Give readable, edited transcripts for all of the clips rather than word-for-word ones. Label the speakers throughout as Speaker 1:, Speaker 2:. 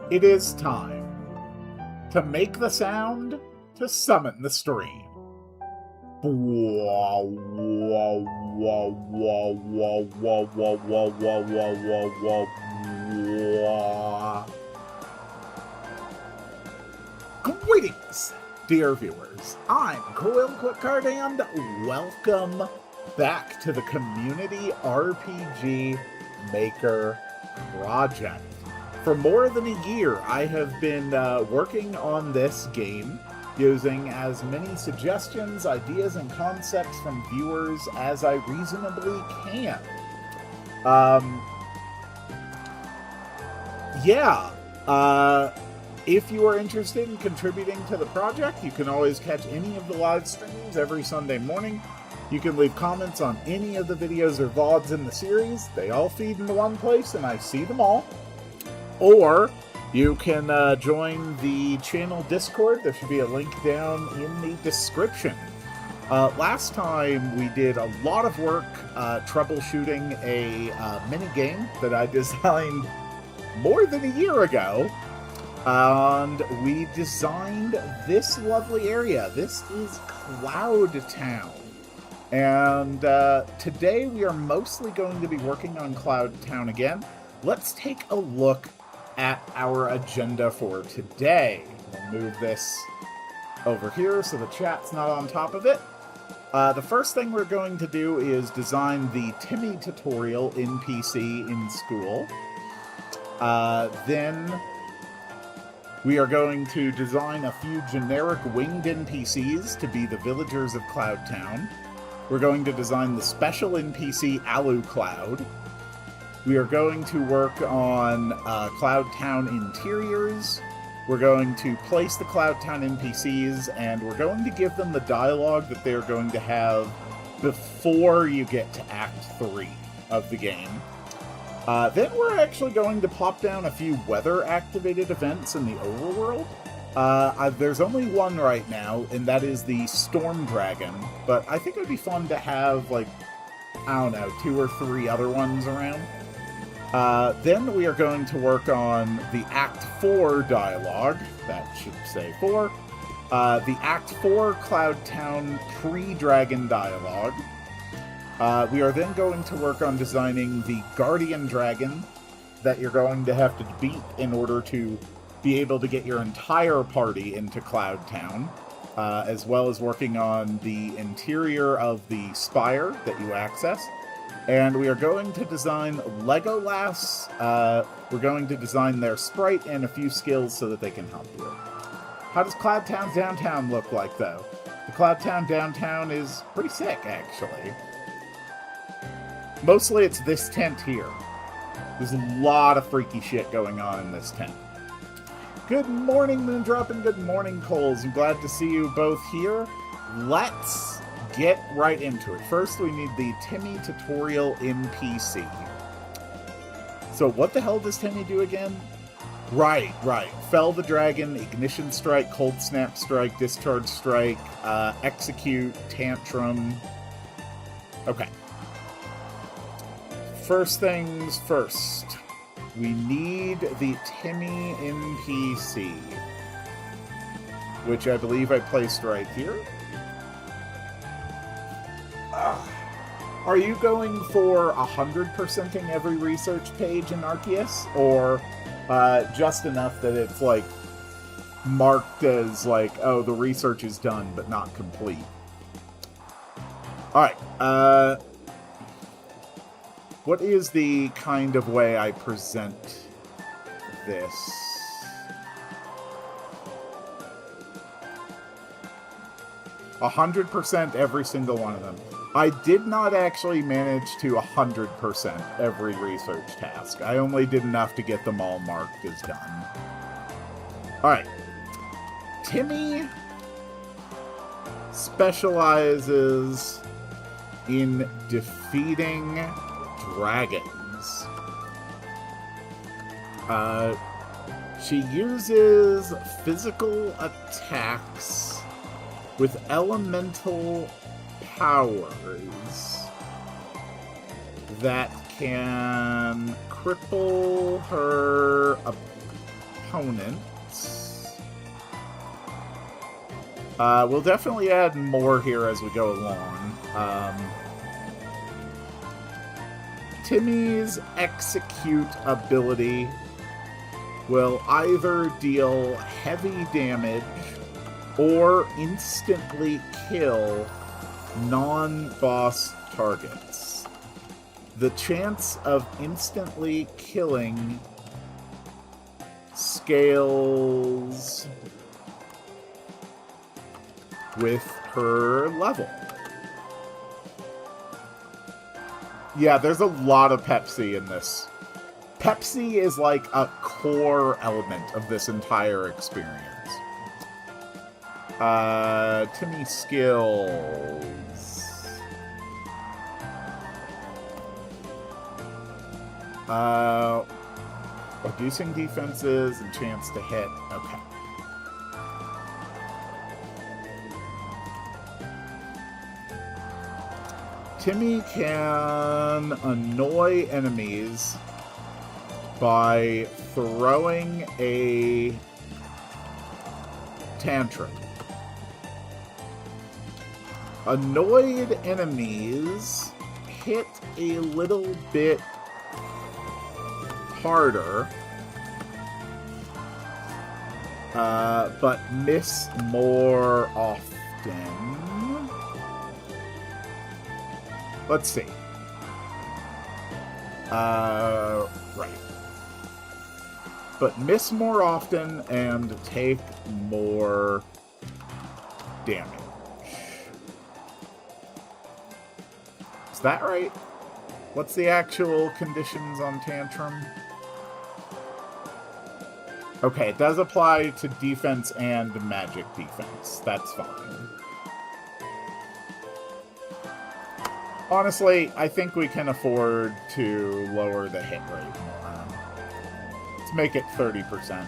Speaker 1: It is time to make the sound to summon the stream. Greetings, dear viewers. I'm Coil Quickcard and welcome back to the Community RPG Maker Project. For more than a year, I have been working on this game using as many suggestions, ideas, and concepts from viewers as I reasonably can. If you are interested in contributing to the project, you can always catch any of the live streams every Sunday morning. You can leave comments on any of the videos or VODs in the series. They all feed into one place, and I see them all. Or you can join the channel Discord. There should be a link down in the description. Last time we did a lot of work troubleshooting a mini-game that I designed more than a year ago. And we designed this lovely area. This is Cloud Town. And today we are mostly going to be working on Cloud Town again. Let's take a look at our agenda for today. We'll move this over here so the chat's not on top of it. The first thing we're going to do is design the Timmy tutorial NPC in school. Then we are going to design a few generic winged NPCs to be the villagers of Cloud Town. We're going to design the special NPC Alu Cloud. We are going to work on Cloud Town interiors. We're going to place the Cloud Town NPCs, and we're going to give them the dialogue that they're going to have before you get to Act 3 of the game. Then we're actually going to pop down a few weather-activated events in the overworld. There's only one right now, and that is the Storm Dragon, but I think it would be fun to have, like, I don't know, 2 or 3 other ones around. Then we are going to work on the Act 4 dialogue. That should say 4. The Act 4 Cloud Town pre-Dragon dialogue. We are then going to work on designing the Guardian Dragon that you're going to have to beat in order to be able to get your entire party into Cloud Town, as well as working on the interior of the spire that you access. And we are going to design Legolas. We're going to design their sprite and a few skills so that they can help you. How does Cloud Town downtown look like, though? The Cloud Town downtown is pretty sick, actually. Mostly it's this tent here. There's a lot of freaky shit going on in this tent. Good morning, Moondrop, and good morning, Coles. I'm glad to see you both here. Let's get right into it. First, we need the Timmy tutorial NPC. So what the hell does Timmy do again? Right. Fell the dragon, ignition strike, cold snap strike, discharge strike, execute, tantrum. Okay. First things first. We need the Timmy NPC, which I believe I placed right here. Are you going for 100%ing every research page in Arceus, or just enough that it's like marked as like, oh, the research is done but not complete? Alright, what is the kind of way I present this? A 100% every single one of them. I did not actually manage to 100% every research task. I only did enough to get them all marked as done. Alright. Timmy specializes in defeating dragons. She uses physical attacks with elemental powers that can cripple her components. We'll definitely add more here as we go along. Timmy's execute ability will either deal heavy damage or instantly kill non-boss targets. The chance of instantly killing scales with her level. Yeah, there's a lot of Pepsi in this. Pepsi is like a core element of this entire experience. Timmy skills. Reducing defenses and chance to hit. Okay. Timmy can annoy enemies by throwing a tantrum. Annoyed enemies hit a little bit harder, but miss more often. Let's see. Right. But miss more often and take more damage. Is that right? What's the actual conditions on Tantrum? Okay, it does apply to defense and magic defense. That's fine. Honestly, I think we can afford to lower the hit rate more. Let's make it 30%.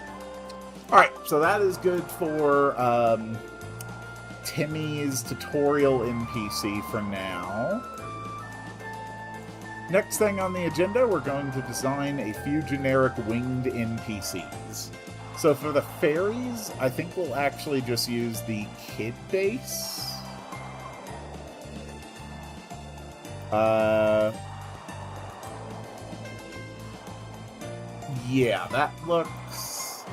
Speaker 1: Alright, so that is good for Timmy's tutorial NPC for now. Next thing on the agenda, we're going to design a few generic winged NPCs. So for the fairies, I think we'll actually just use the kid base. Yeah, that looks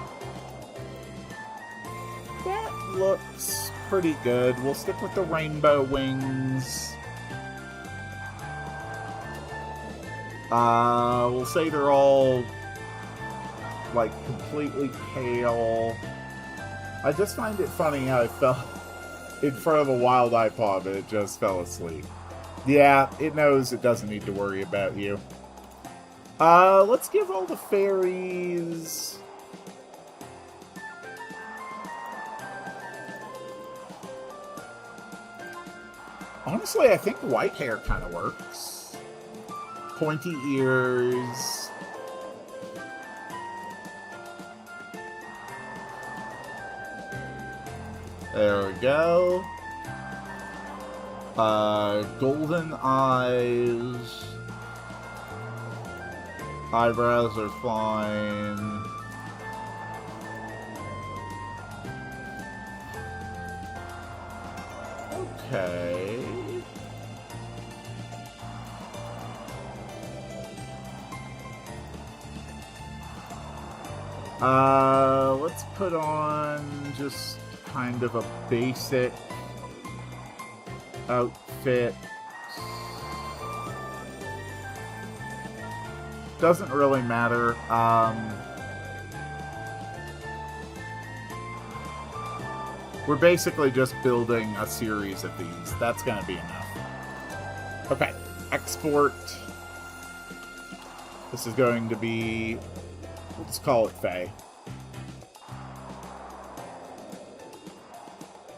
Speaker 1: pretty good. We'll stick with the rainbow wings. We'll say they're all, like, completely pale. I just find it funny how it fell in front of a wild iPod and it just fell asleep. Yeah, it knows it doesn't need to worry about you. Let's give all the fairies... Honestly, I think white hair kind of works. Pointy ears. There we go. Golden eyes. Eyebrows are fine. Okay. Let's put on just kind of a basic outfit. Doesn't really matter. We're basically just building a series of these. That's going to be enough. Okay, export. This is going to be... Let's call it Faye.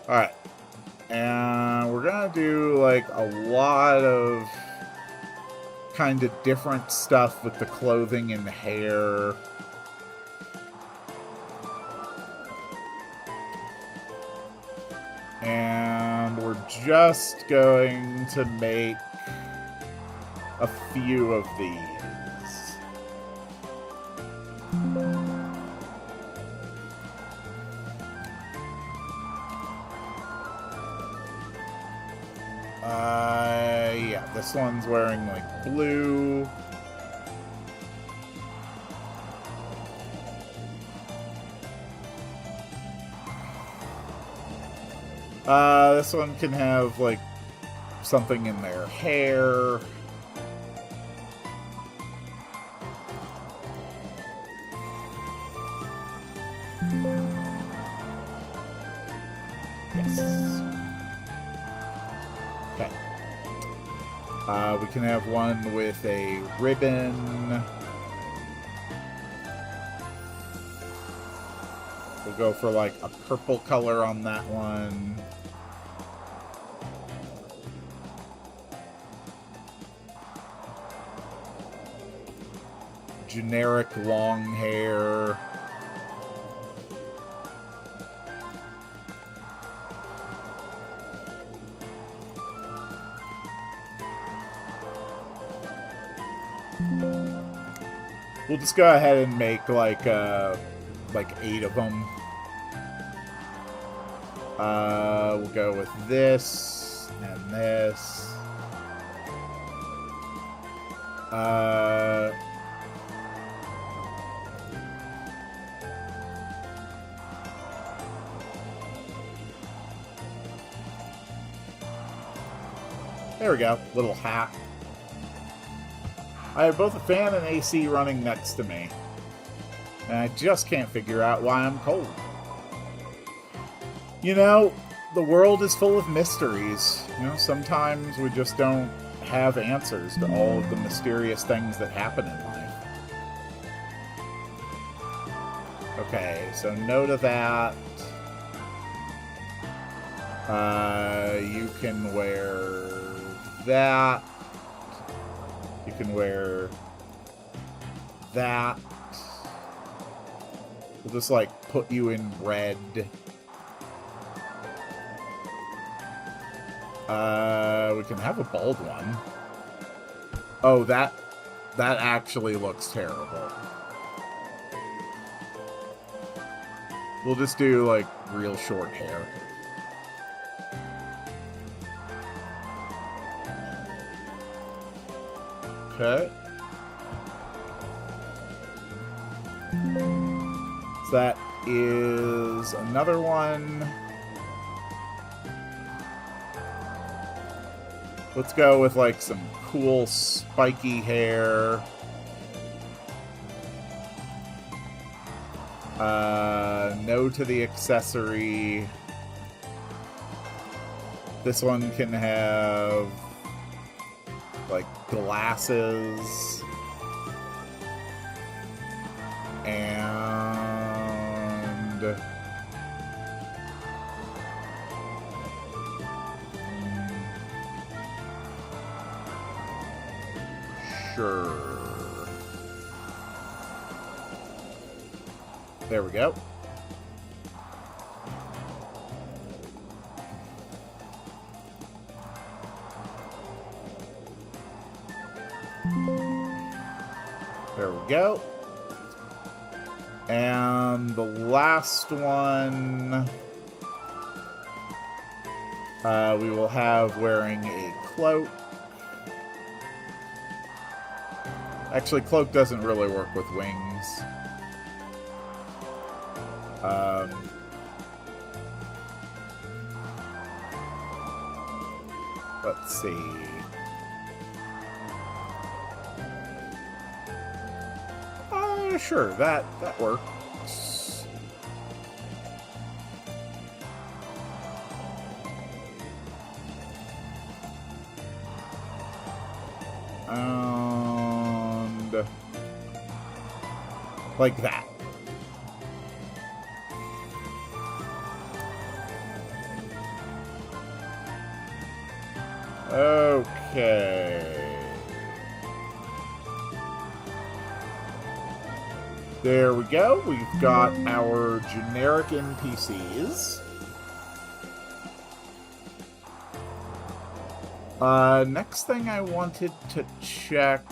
Speaker 1: Alright. And we're going to do, like, a lot of kind of different stuff with the clothing and the hair. And we're just going to make a few of these. This one's wearing, like, blue. This one can have, like, something in their hair. Yes. Okay. We can have one with a ribbon. We'll go for, like, a purple color on that one. Generic long hair. We'll just go ahead and make like 8 of them. We'll go with this and this. There we go. Little hat. I have both a fan and AC running next to me. And I just can't figure out why I'm cold. You know, the world is full of mysteries. You know, sometimes we just don't have answers to all of the mysterious things that happen in life. Okay, so no to that. You can wear that. You can wear that. We'll just, like, put you in red. We can have a bald one. Oh, that actually looks terrible. We'll just do, like, real short hair. Okay. So that is another one. Let's go with, like, some cool spiky hair. No to the accessory. This one can have, like, glasses. And sure. There we go. There we go. And the last one, we will have wearing a cloak. Actually, cloak doesn't really work with wings. Let's see. Sure, that works. And like that. Okay. There we go. We've got our generic NPCs. Next thing I wanted to check.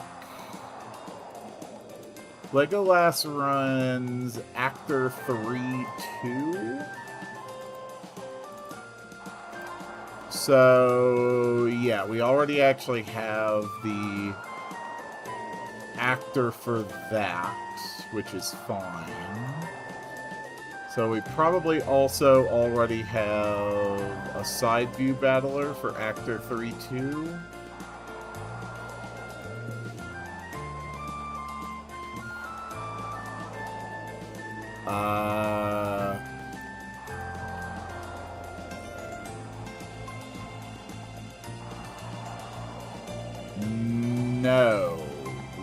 Speaker 1: Legolas runs Actor 3-2. So, yeah, we already actually have the actor for that, which is fine. So we probably also already have a side view battler for actor 3-2. No,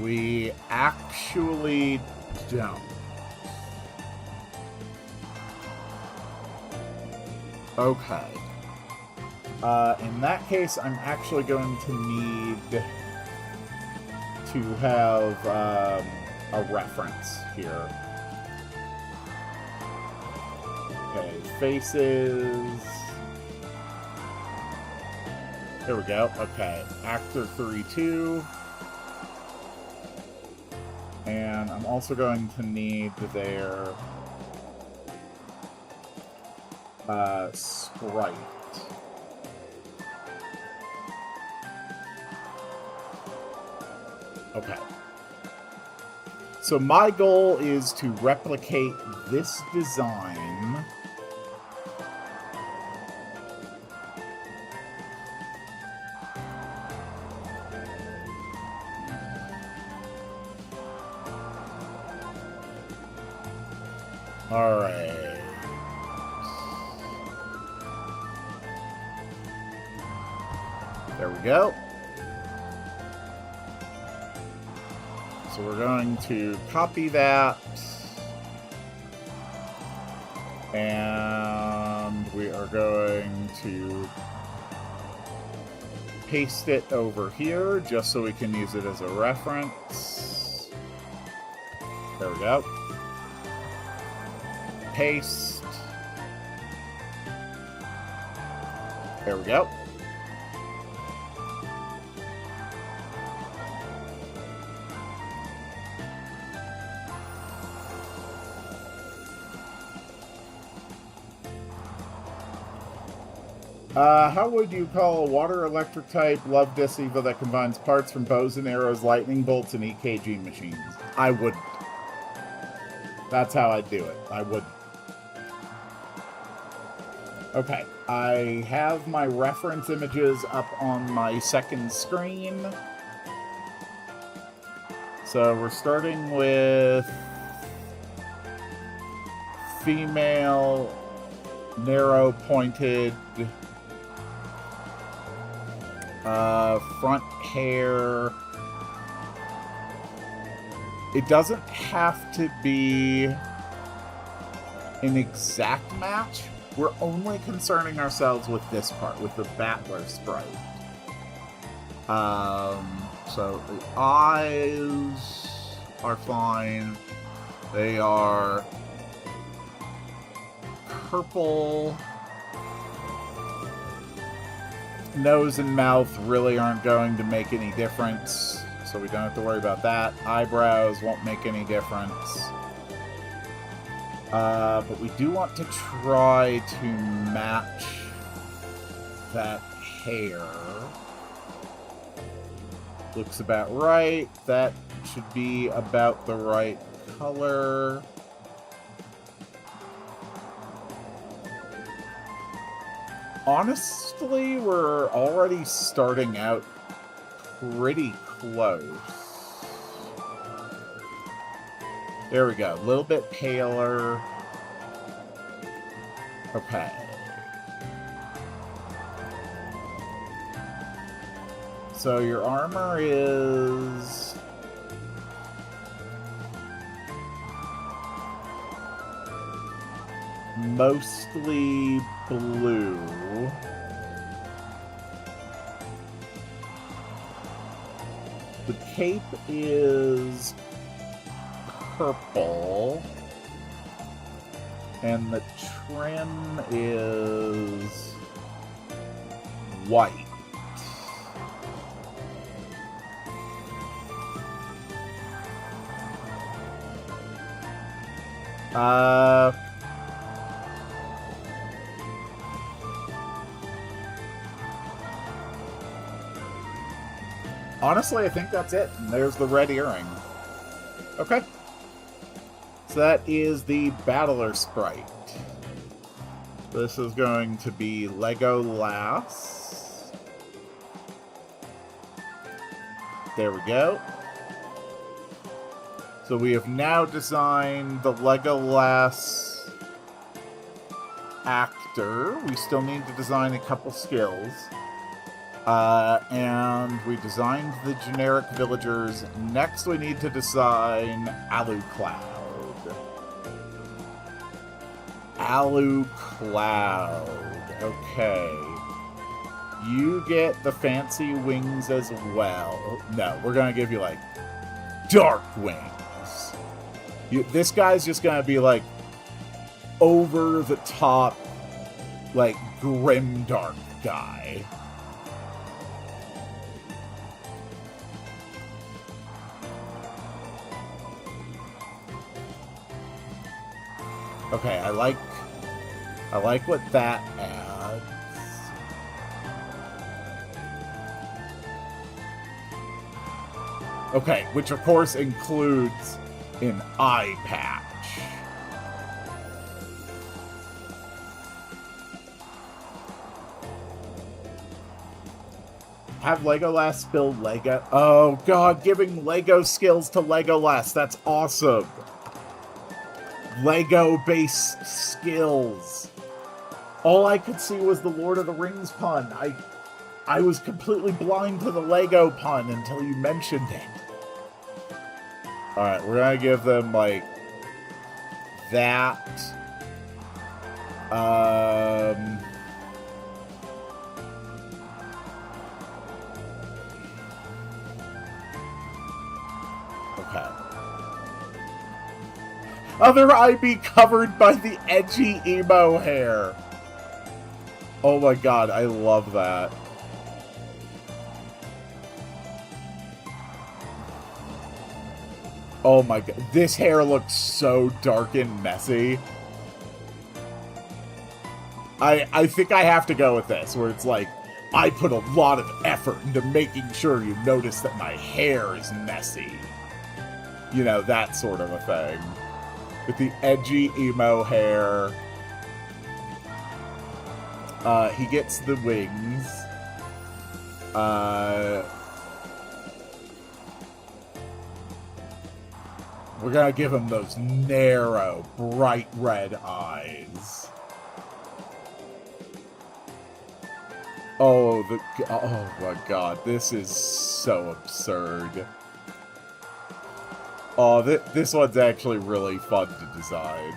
Speaker 1: we actually don't. Okay. In that case, I'm actually going to need to have a reference here. Okay, faces. There we go. Okay, actor 3-2. And I'm also going to need their sprite. Okay. So my goal is to replicate this design Alright. There we go. So we're going to copy that. And we are going to paste it over here just so we can use it as a reference. There we go. Paste. There we go. How would you call a water electric type love disc Evo that combines parts from bows and arrows, lightning bolts, and EKG machines? I wouldn't. That's how I'd do it. I wouldn't. Okay, I have my reference images up on my second screen. So we're starting with female, narrow-pointed, front hair. It doesn't have to be an exact match. We're only concerning ourselves with this part, with the battler sprite. So the eyes are fine. They are purple. Nose and mouth really aren't going to make any difference, so we don't have to worry about that. Eyebrows won't make any difference. But we do want to try to match that hair. Looks about right. That should be about the right color. Honestly, we're already starting out pretty close. There we go. A little bit paler. Okay. So your armor is mostly blue. The cape is purple. And the trim is white. honestly, I think that's it. And there's the red earring. Okay. So that is the Battler sprite. This is going to be Legolas. There we go. So we have now designed the Legolas actor. We still need to design a couple skills. And we designed the generic villagers. Next we need to design Alucloud. Alucloud. Okay. You get the fancy wings as well. No, we're gonna give you, like, dark wings. This guy's just gonna be, like, over the top, like, grim dark guy. Okay, I like what that adds. Okay, which of course includes an eye patch. Have Legolas build Lego. Oh god, giving Lego skills to Legolas. That's awesome. Lego-based skills. All I could see was the Lord of the Rings pun. I was completely blind to the Lego pun until you mentioned it. Alright, we're gonna give them, like, that. Okay. Other eye be covered by the edgy emo hair. Oh my god, I love that. Oh my god, this hair looks so dark and messy. I think I have to go with this, where it's like, I put a lot of effort into making sure you notice that my hair is messy. You know, that sort of a thing. With the edgy emo hair. He gets the wings. We're gonna give him those narrow, bright red eyes. Oh my god, this is so absurd. Oh, this one's actually really fun to design.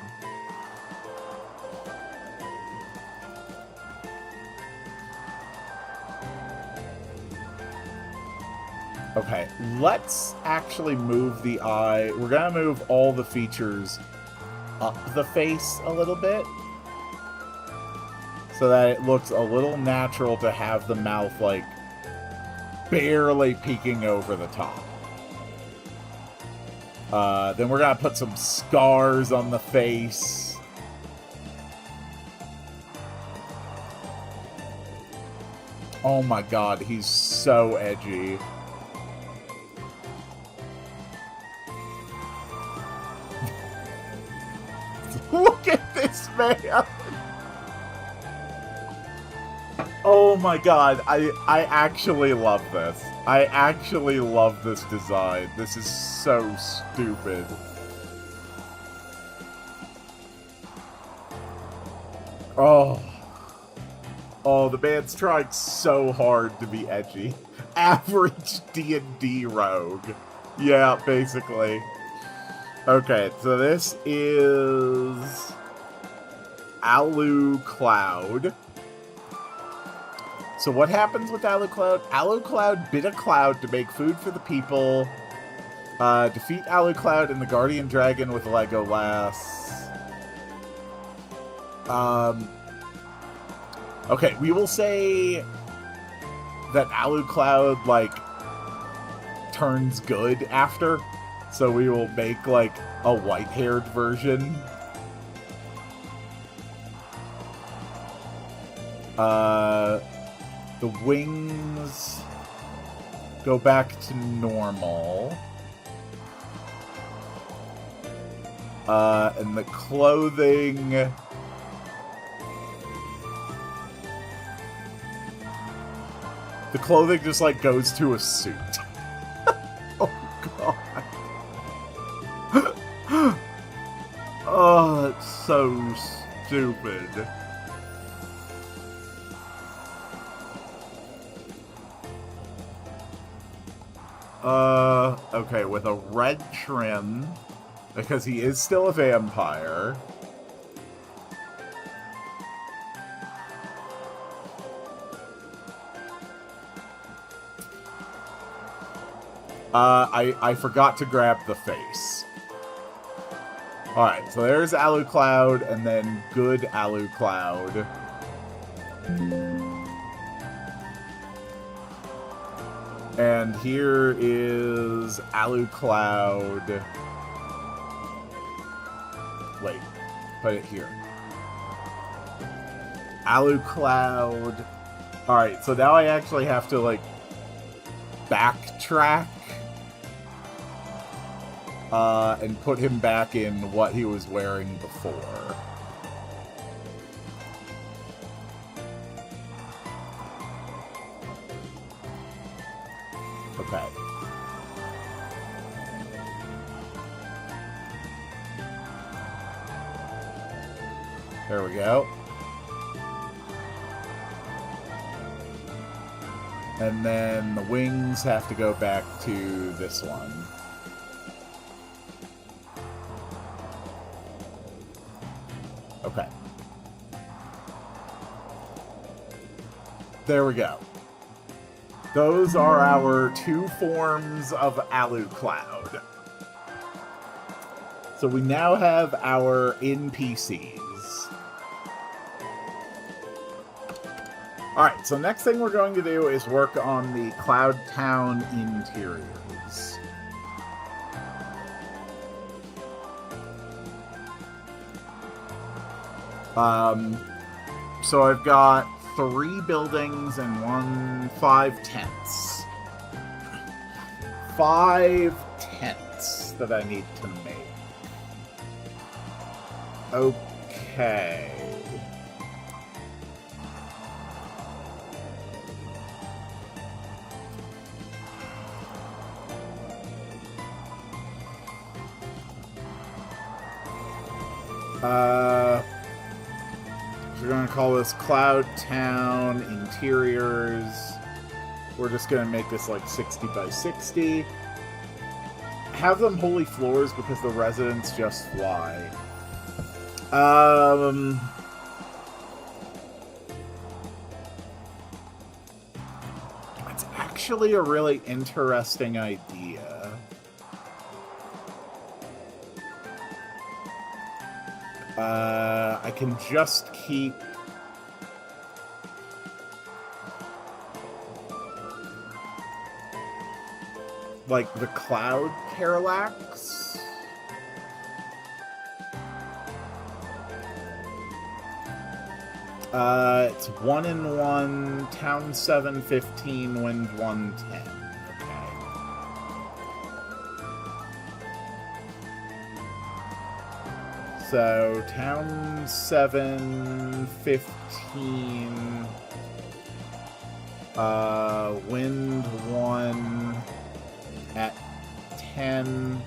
Speaker 1: Okay, let's actually move the eye. We're gonna move all the features up the face a little bit, so that it looks a little natural to have the mouth, like, barely peeking over the top. Then we're gonna put some scars on the face. Oh my god, he's so edgy. Look at this man! Oh my god, I actually love this. I actually love this design. This is so stupid. Oh. Oh, the man's trying so hard to be edgy. Average D&D rogue. Yeah, basically. Okay, so this is Alucloud. So what happens with Alucloud? Alucloud bit a cloud to make food for the people. Defeat Alucloud and the Guardian Dragon with Legolas. Okay, we will say that Alucloud, like, turns good after. So we will make, like, a white-haired version. The wings... go back to normal. And the clothing... The clothing just, like, goes to a suit. Oh, God. Oh, that's so stupid. Okay, with a red trim, because he is still a vampire. I forgot to grab the face. Alright, so there's Alucloud, and then good Alucloud. And here is Alucloud. Wait, put it here. Alucloud. Alright, so now I actually have to, like, backtrack. And put him back in what he was wearing before. Okay. There we go. And then the wings have to go back to this one. Okay. There we go. Those are our two forms of Alucloud. So we now have our NPCs. Alright, so next thing we're going to do is work on the Cloud Town interiors. So I've got 3 buildings and 5 tents. 5 tents that I need to make. Okay. We're going to call this Cloud Town Interiors. We're just going to make this like 60 by 60. Have them holy floors because the residents just fly. That's actually a really interesting idea. I can just keep... like, the Cloud Parallax? It's 1 and 1, Town 715, Wind 110. So, Town 715, Wind 1 at 10.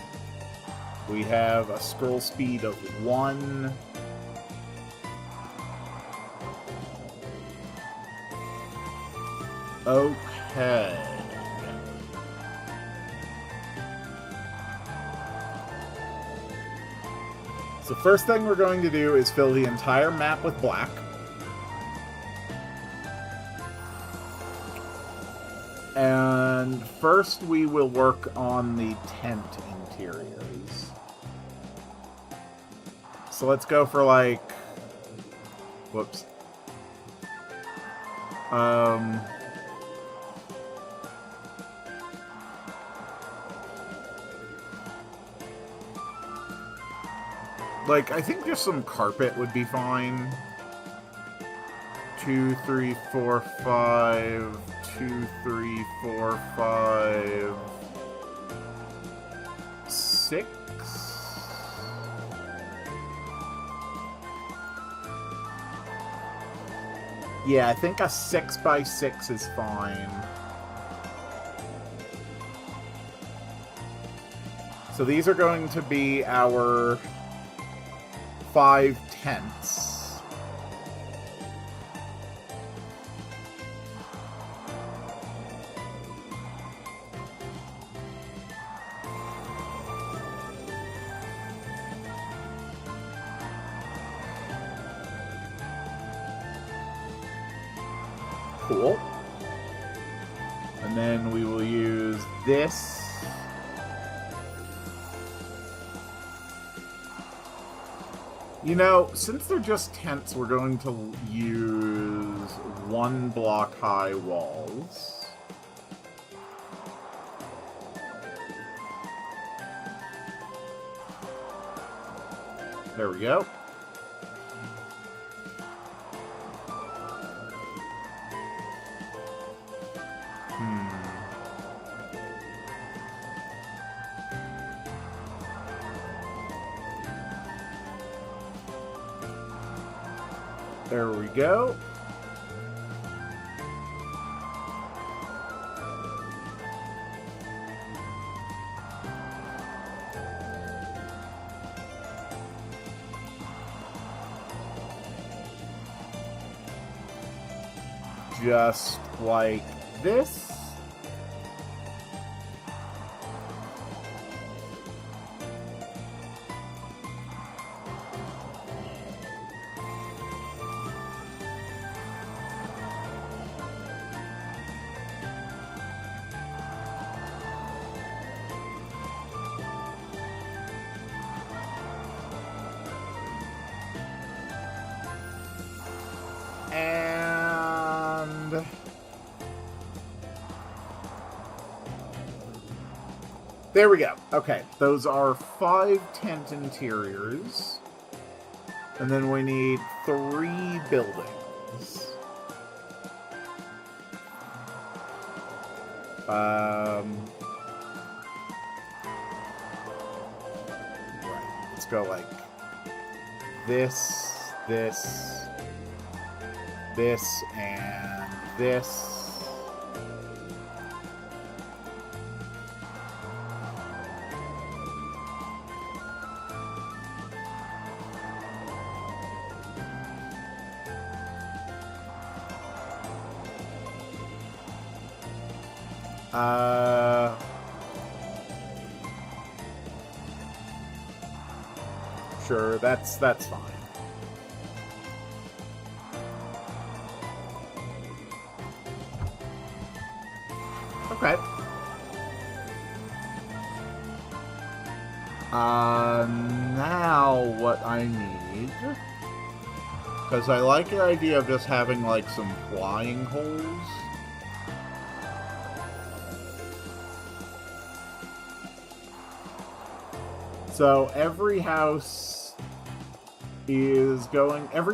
Speaker 1: We have a scroll speed of 1. Okay. So first thing we're going to do is fill the entire map with black. And first we will work on the tent interiors. So let's go for like... whoops. Like, I think just some carpet would be fine. 2, 3, 4, 5, 2, 3, 4, 5, 6. Yeah, I think a 6x6 is fine. So these are going to be our 5 tents. Cool. And then we will use this. You know, since they're just tents, we're going to use 1 block high walls. There we go. There we go. Just like this. And there we go. Okay, those are 5 tent interiors. And then we need 3 buildings. Right, let's go like this, this, and this. Sure, that's fine. Okay. Now what I need, because I like your idea of just having like some flying holes. So every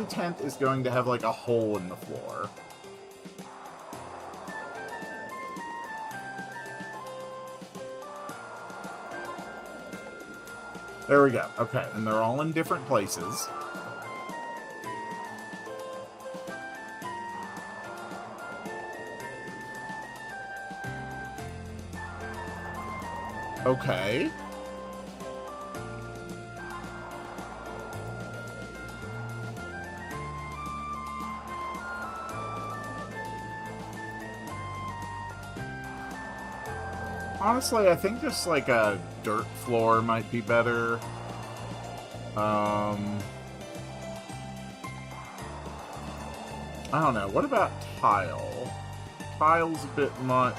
Speaker 1: tent is going to have like a hole in the floor. There we go. Okay, and they're all in different places. Okay. Honestly, I think just like a dirt floor might be better. I don't know. What about tile? Tile's a bit much.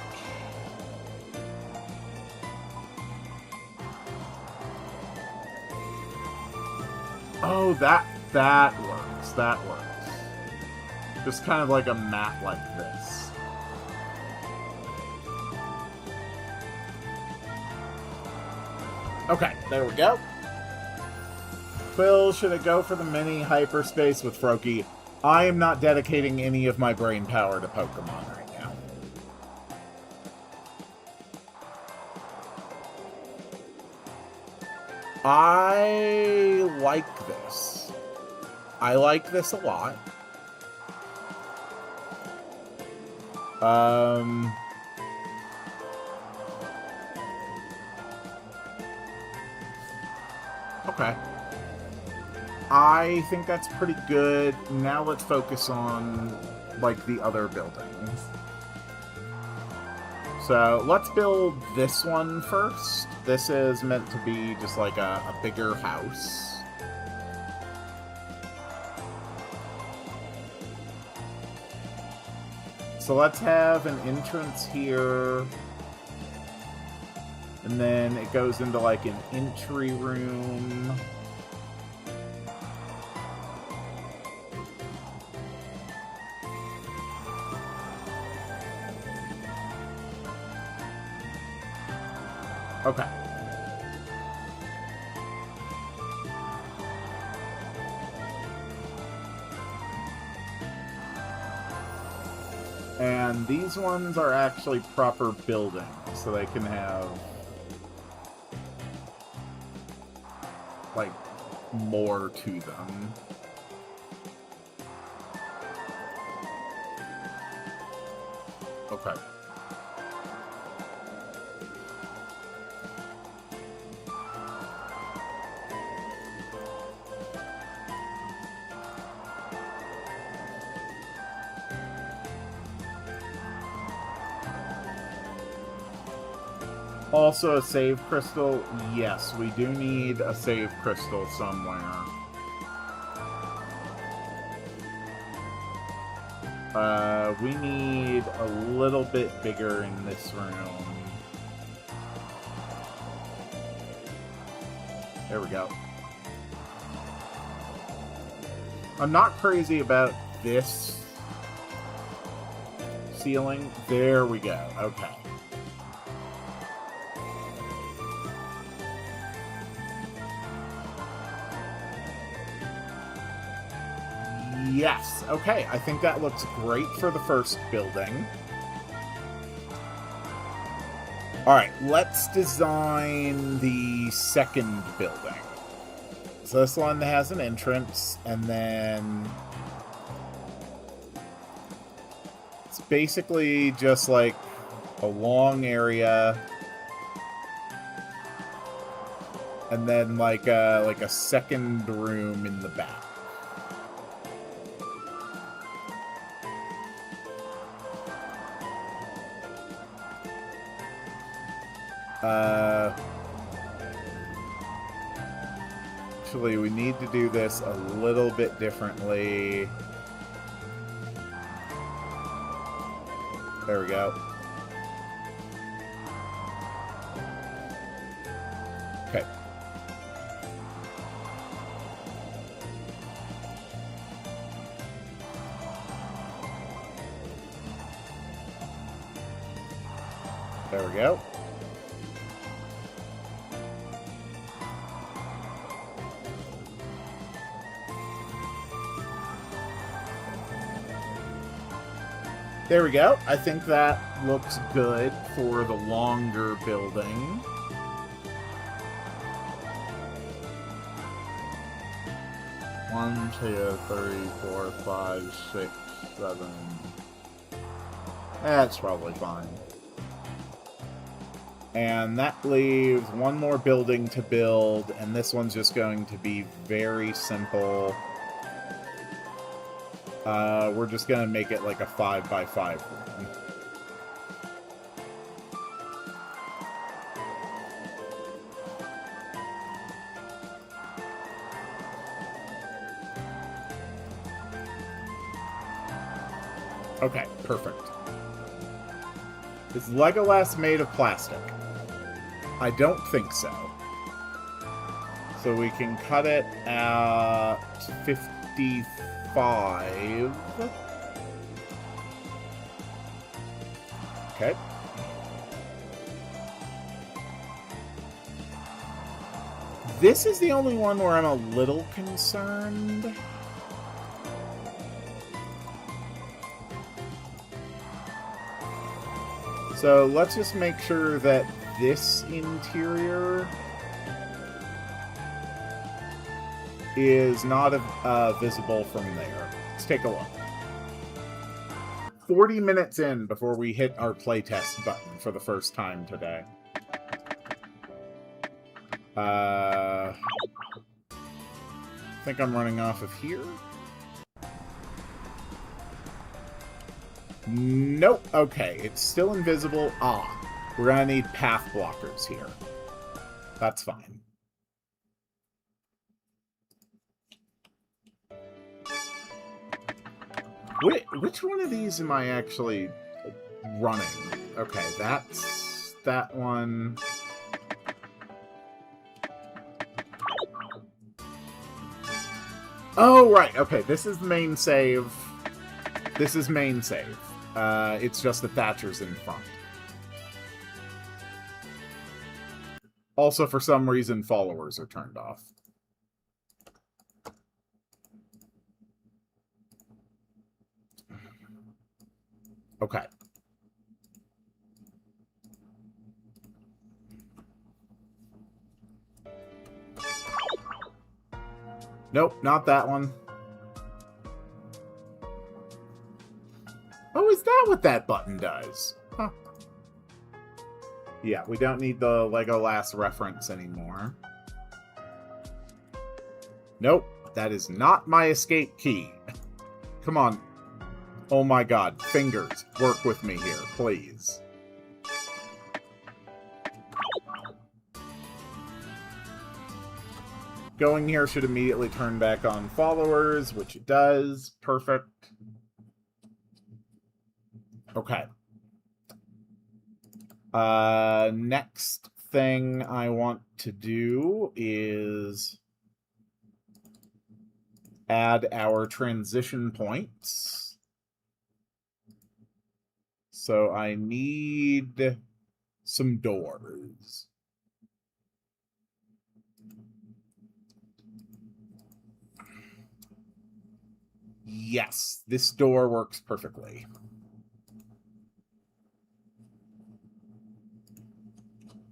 Speaker 1: Oh, that works. That works. Just kind of like a mat like this. Okay, there we go. Phil, should it go for the mini hyperspace with Froakie? I am not dedicating any of my brain power to Pokemon right now. I like this. I like this a lot. Okay. I think that's pretty good. Now let's focus on, like, the other buildings. So, let's build this one first. This is meant to be just, like, a bigger house. So let's have an entrance here. And then it goes into, like, an entry room. Okay. And these ones are actually proper buildings, so they can have, like, more to them. Okay. Also a save crystal. Yes, we do need a save crystal somewhere. We need a little bit bigger in this room. There we go. I'm not crazy about this ceiling. There we go. Okay. Yes, okay, I think that looks great for the first building. Alright, let's design the second building. So this one has an entrance, and then it's basically just like a long area, and then like a second room in the back. Actually, we need to do this a little bit differently. There we go. Okay. There we go. There we go. I think that looks good for the longer building. One, two, three, four, five, 6, 7. That's probably fine. And that leaves one more building to build, and this one's just going to be very simple. We're just gonna make it like a 5x5 room. Okay, perfect. Is Legolas made of plastic? I don't think so. So we can cut it at 55. Okay. This is the only one where I'm a little concerned. So let's just make sure that this interior is not visible from there. Let's take a look. 40 minutes in before we hit our playtest button for the first time today. I think I'm running off of here. Nope. Okay, it's still invisible. Ah, we're gonna need path blockers here. That's fine. Which one of these am I actually running? Okay, that's that one. Oh, right. Okay, this is main save. This is main save. It's just the Thatcher's in front. Also, for some reason, followers are turned off. Okay. Nope, not that one. Oh, is that what that button does? Huh. Yeah, we don't need the Legolas reference anymore. Nope, that is not my escape key. Come on. Oh my god, fingers, work with me here, please. Going here should immediately turn back on followers, which it does. Perfect. Okay. Next thing I want to do is add our transition points. So I need some doors. Yes, this door works perfectly.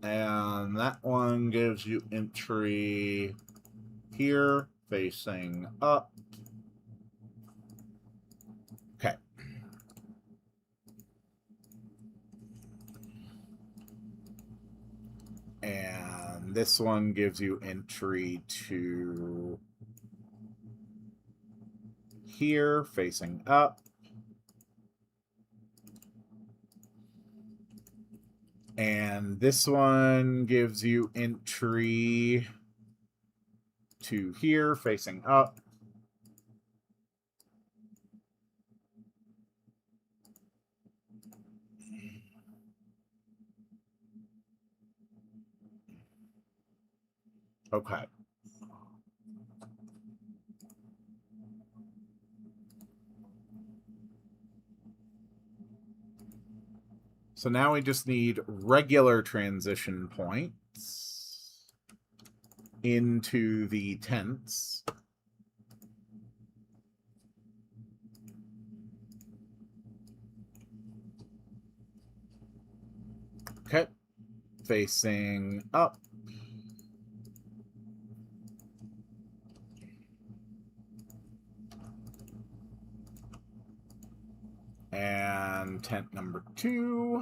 Speaker 1: And that one gives you entry here, facing up. Okay. And this one gives you entry to here, facing up. And this one gives you entry to here, facing up. Okay. So now we just need regular transition points into the tents. Okay. Facing up. And tent number 2.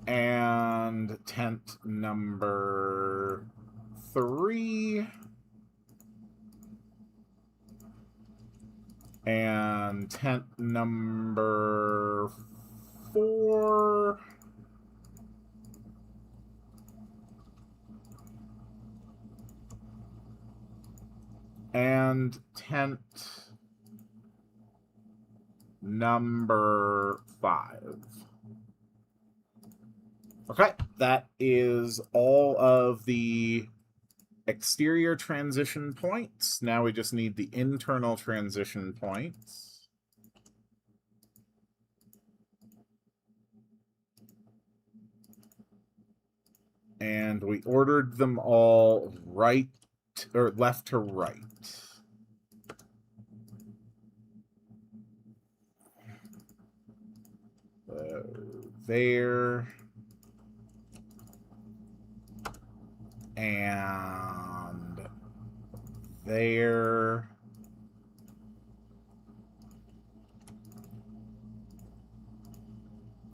Speaker 1: And tent number 3. And tent number 4. And tent number 5. Okay, that is all of the exterior transition points. Now we just need the internal transition points. And we ordered them all right or left to right. There. And there.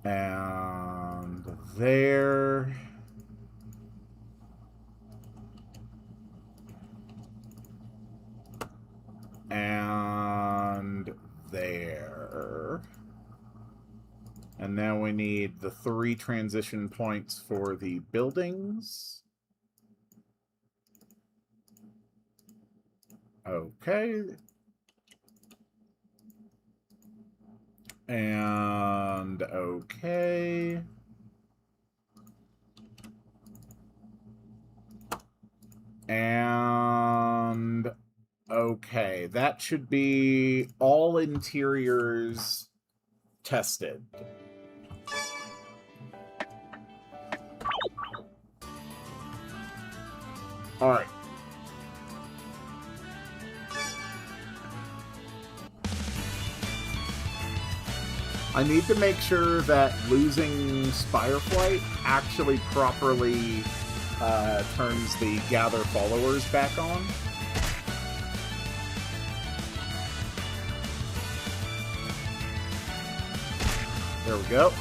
Speaker 1: And there. And there. And now we need the 3 transition points for the buildings. Okay. And okay. And okay. That should be all interiors tested. All right. I need to make sure that losing Spire Flight actually properly turns the Gather Followers back on. There we go.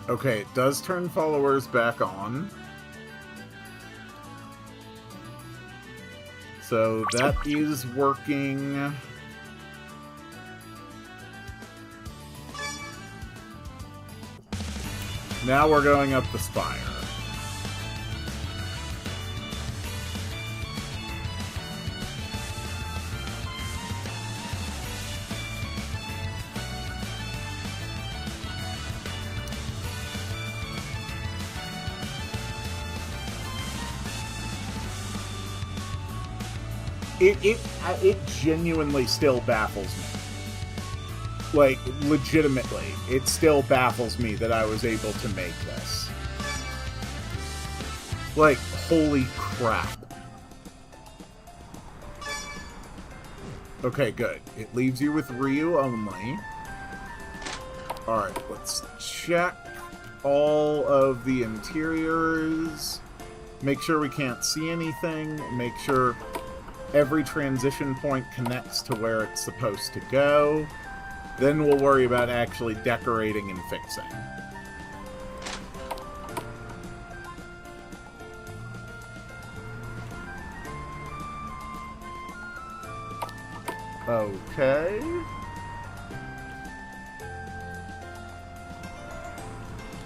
Speaker 1: Okay, it does turn followers back on. So that is working. Now we're going up the spire. It genuinely still baffles me. Like, legitimately, it still baffles me that I was able to make this. Like, holy crap. Okay, good. It leaves you with Ryu only. Alright, let's check all of the interiors. Make sure we can't see anything. Make sure every transition point connects to where it's supposed to go. Then we'll worry about actually decorating and fixing. Okay.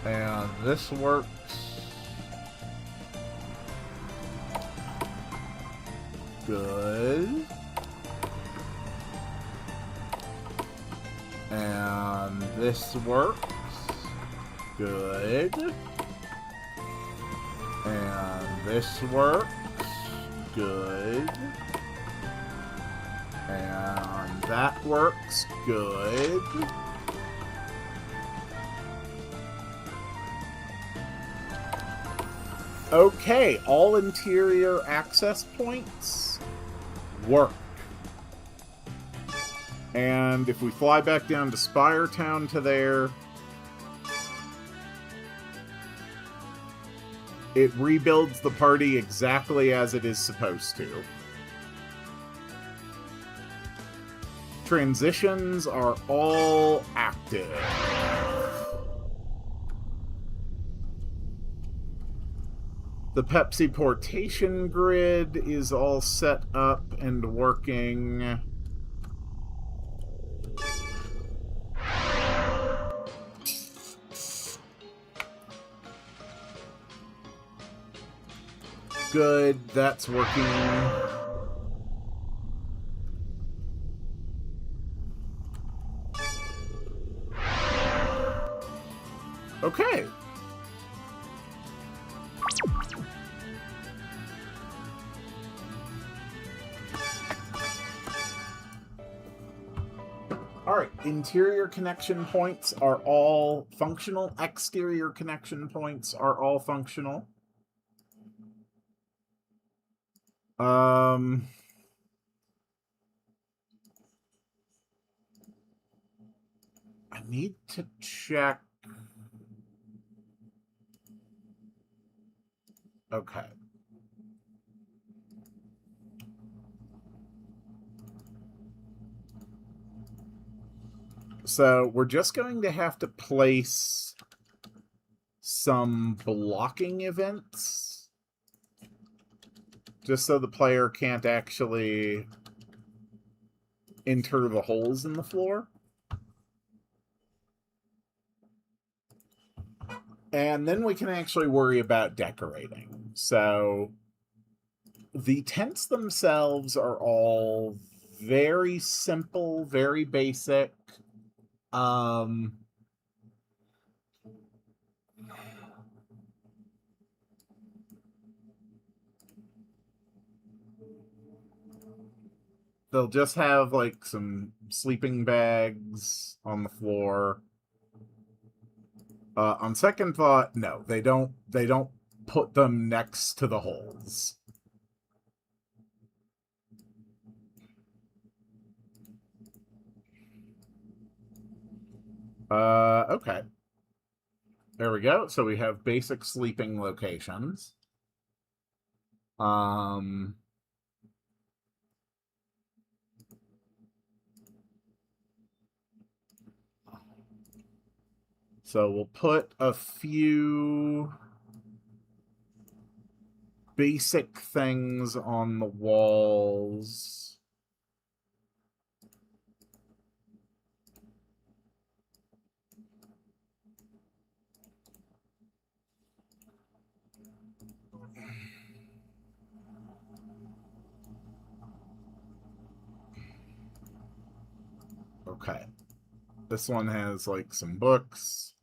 Speaker 1: And this works. Good. And this works. Good. And this works. Good. And that works. Good. Okay, all interior access points work. And if we fly back down to Spire Town to there, it rebuilds the party exactly as it is supposed to. Transitions are all active. The Pepsi portation grid is all set up and working. Good, that's working. Okay. Alright, interior connection points are all functional. Exterior connection points are all functional. I need to check Okay. So we're just going to have to place some blocking events just so the player can't actually enter the holes in the floor. And then we can actually worry about decorating. So the tents themselves are all very simple, very basic. They'll just have like some sleeping bags on the floor. On second thought, no, they don't. They don't put them next to the holes. Okay. There we go. So we have basic sleeping locations. Um, so we'll put a few basic things on the walls. Okay. This one has like some books.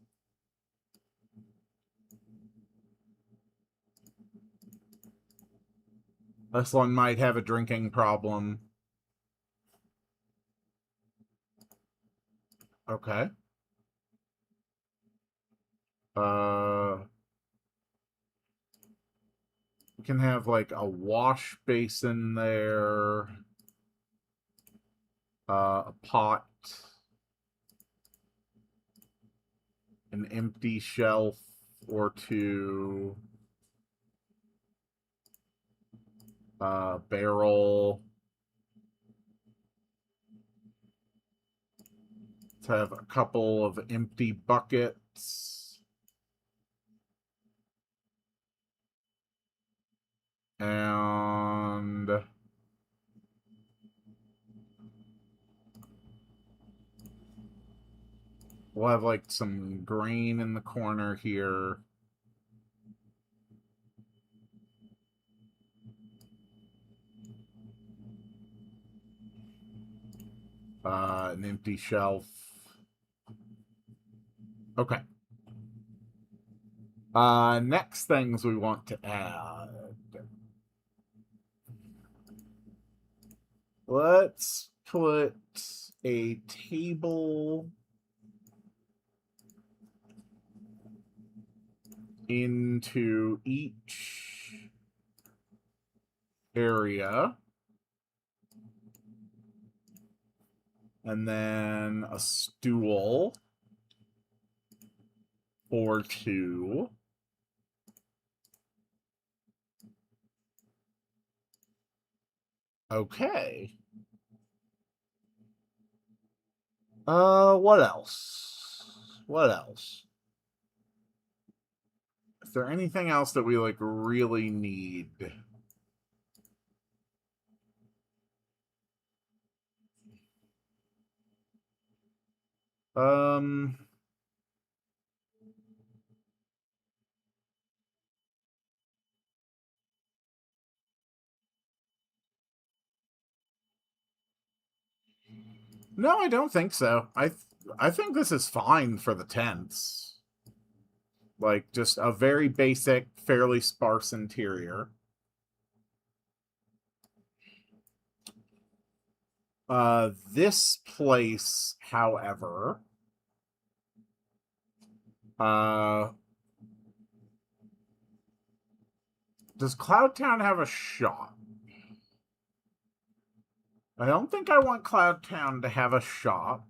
Speaker 1: This one might have a drinking problem. Okay. We can have like a wash basin there. A pot. An empty shelf or two. Barrel. Let's have a couple of empty buckets. And we'll have like some grain in the corner here. An empty shelf. Okay. Next things we want to add. Let's put a table into each area. And then a stool or two. Okay. What else? What else? Is there anything else that we like really need? Um No, I don't think so. I think this is fine for the tents. Like just a very basic, fairly sparse interior. This place, however, does Cloudtown have a shop? I don't think I want Cloudtown to have a shop.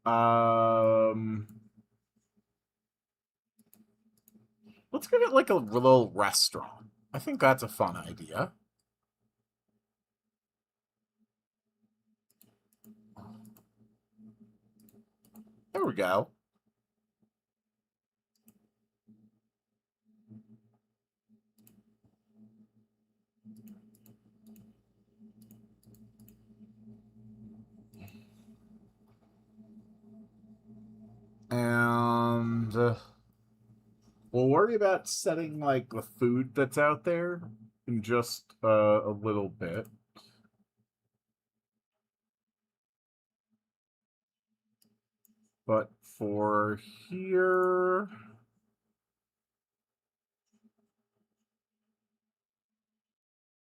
Speaker 1: Um, Let's give it like a little restaurant. I think that's a fun idea. There we go. And we'll worry about setting like the food that's out there in just a little bit. But for here,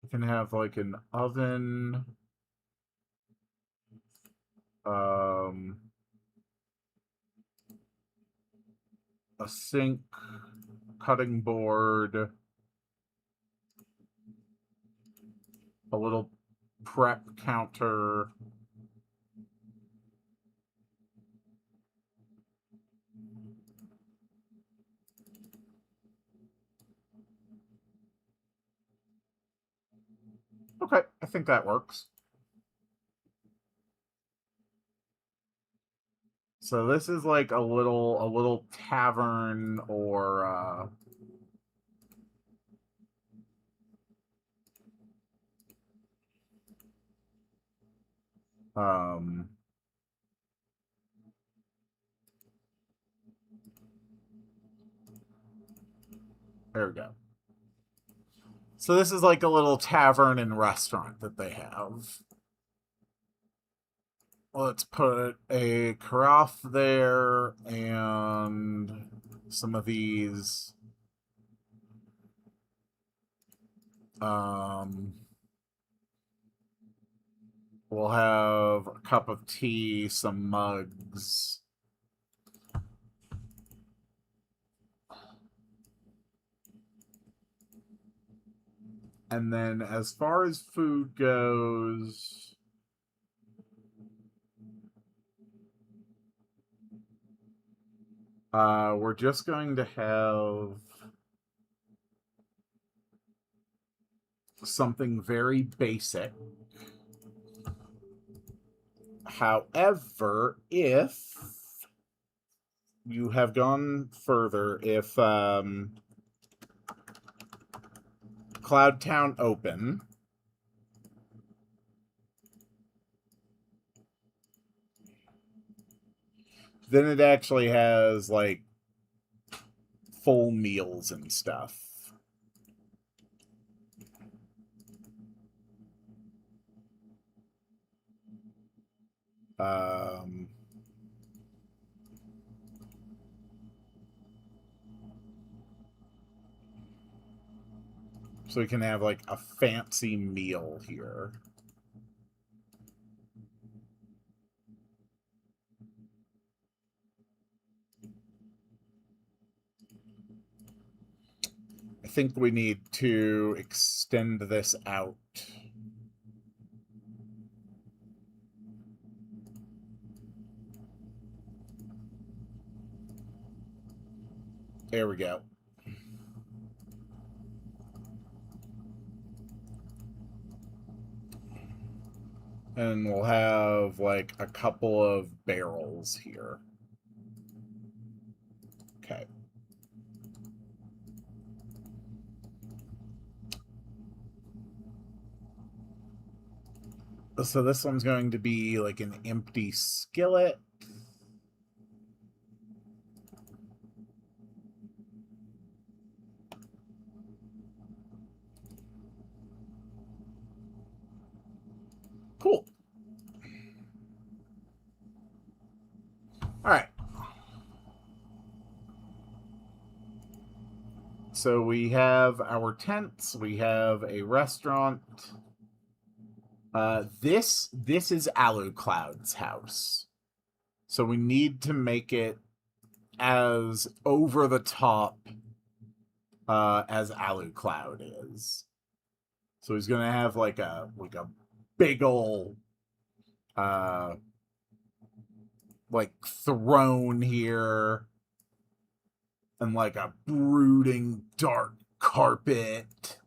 Speaker 1: we can have like an oven, a sink, cutting board, a little prep counter. Okay, I think that works. So this is like a little tavern or um there we go. So this is like a little tavern and restaurant that they have. Let's put a carafe there and some of these. We'll have a cup of tea, some mugs. And then as far as food goes, we're just going to have something very basic. However, if you have gone further, if Cloud Town open, then it actually has like full meals and stuff. So we can have like a fancy meal here. I think we need to extend this out. There we go. And we'll have like a couple of barrels here. Okay. So this one's going to be like an empty skillet. Cool. All right. So we have our tents. We have a restaurant. This is Alu Cloud's house. So we need to make it as over the top as Alu Cloud is. So he's gonna have like a big ol' like throne here. And like a brooding dark carpet.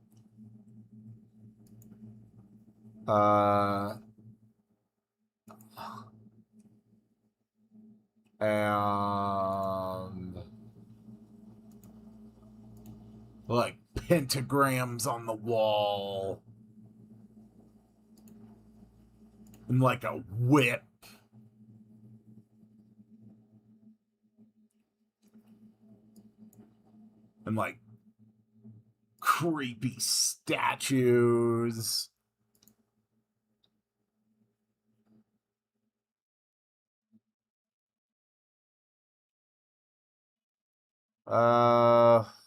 Speaker 1: And like pentagrams on the wall. And like a whip. And like creepy statues.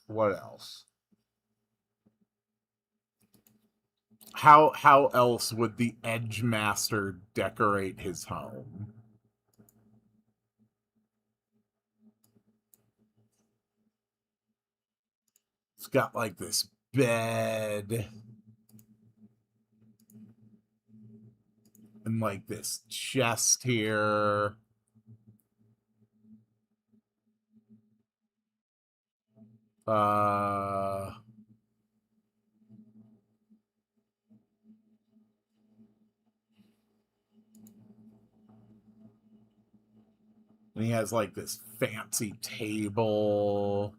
Speaker 1: What else? How else would the Edge Master decorate his home? It's got like this bed and like this chest here. Uh and he has like this fancy table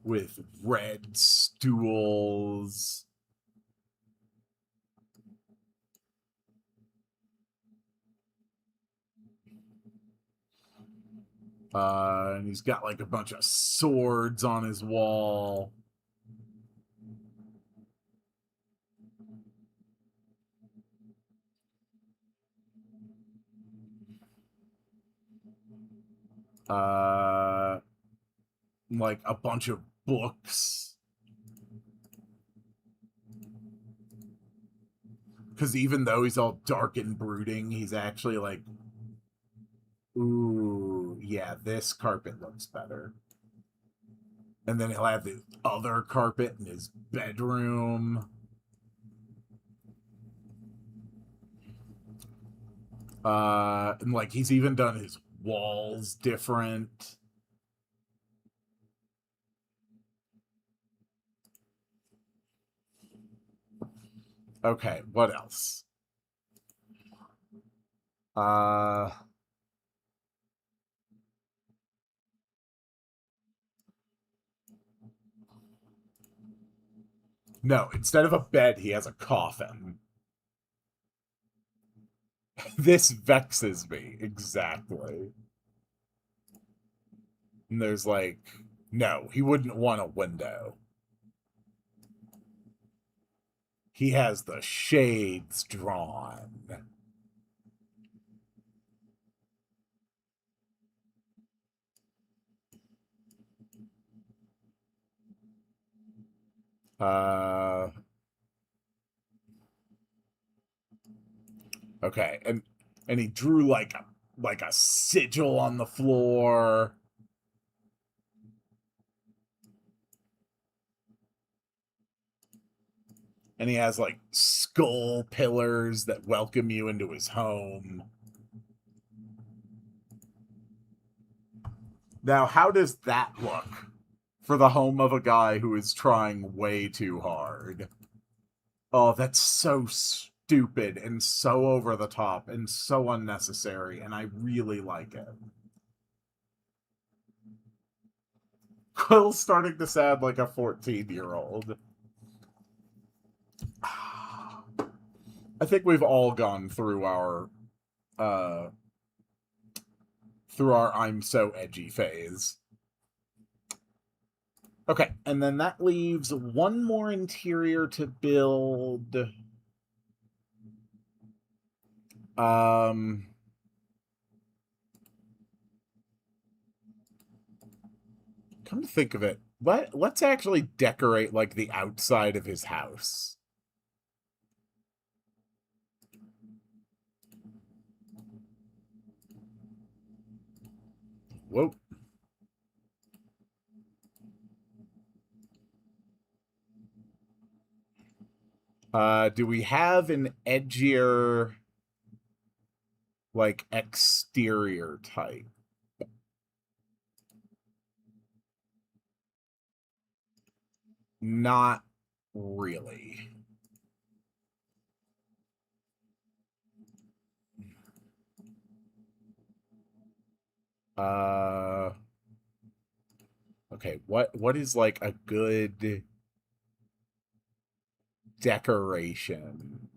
Speaker 1: with red stools. And he's got like a bunch of swords on his wall. Uh, like a bunch of books. Because even though he's all dark and brooding, he's actually like, ooh, yeah, this carpet looks better. And then he'll have the other carpet in his bedroom. And like he's even done his walls different. Okay, what else? Uh no, instead of a bed, he has a coffin. This vexes me exactly. And there's like, no, he wouldn't want a window. He has the shades drawn. Uh, okay, and he drew like a sigil on the floor. And he has like skull pillars that welcome you into his home. Now, how does that look for the home of a guy who is trying way too hard? Oh, that's so stupid and so over the top and so unnecessary, and I really like it. Quill's starting to sound like a 14-year-old. I think we've all gone through our I'm so edgy phase. Okay, and then that leaves one more interior to build. Come to think of it, let's actually decorate like the outside of his house. Whoa. Do we have an edgier like exterior type? Not really. Uh, okay, what is like a good decoration?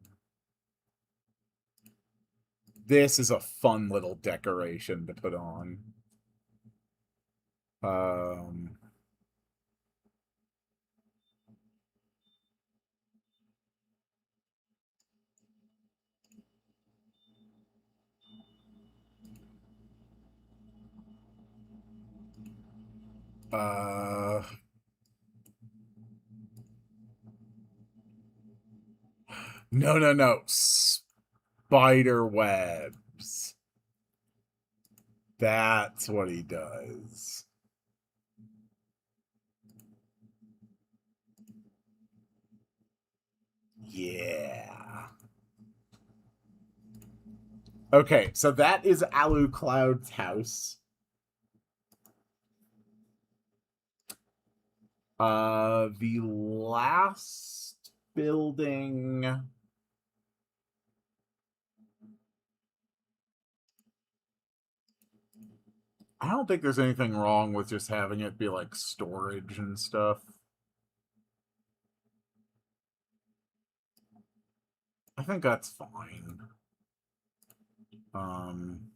Speaker 1: This is a fun little decoration to put on. Um, uh, no, no, no. Spider webs. That's what he does. Yeah. Okay, so that is Alu Cloud's house. The last building. I don't think there's anything wrong with just having it be like storage and stuff. I think that's fine. Um,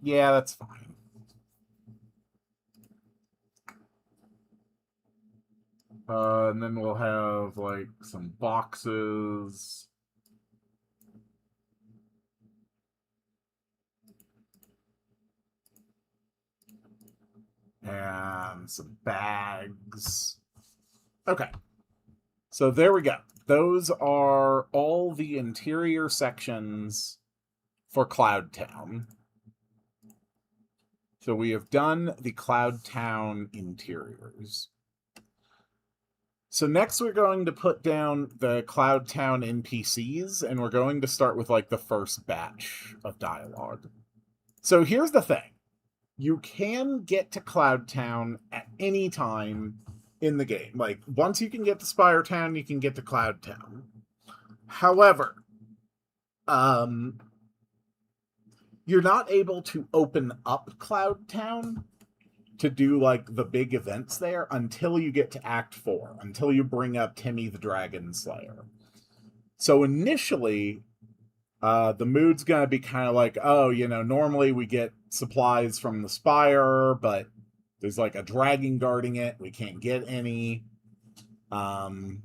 Speaker 1: yeah, that's fine. And then we'll have like some boxes. And some bags. Okay. So there we go. Those are all the interior sections for Cloud Town. So we have done the Cloud Town interiors. So next we're going to put down the Cloud Town NPCs, and we're going to start with like the first batch of dialogue. So here's the thing. You can get to Cloud Town at any time in the game. Like, once you can get to Spire Town, you can get to Cloud Town. However, you're not able to open up Cloud Town to do like the big events there until you get to Act 4, until you bring up Timmy the Dragon Slayer. So initially, the mood's gonna be kind of like, oh, normally we get supplies from the Spire, but there's like a dragon guarding it. We can't get any. Um,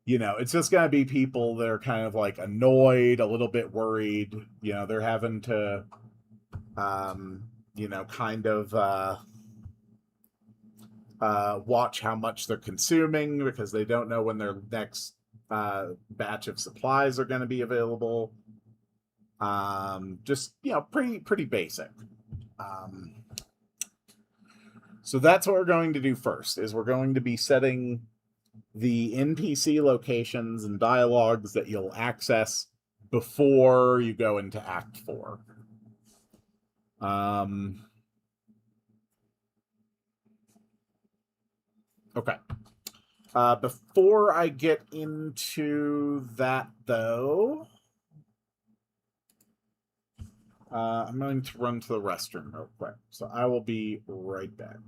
Speaker 1: it's just gonna be people that are kind of like annoyed, a little bit worried. They're having to, kind of watch how much they're consuming because they don't know when their next batch of supplies are going to be available. Just pretty basic. Um, so that's what we're going to do first. Is we're going to be setting the NPC locations and dialogues that you'll access before you go into Act 4. Okay. Before I get into that, though, I'm going to run to the restroom real quick. So I will be right back.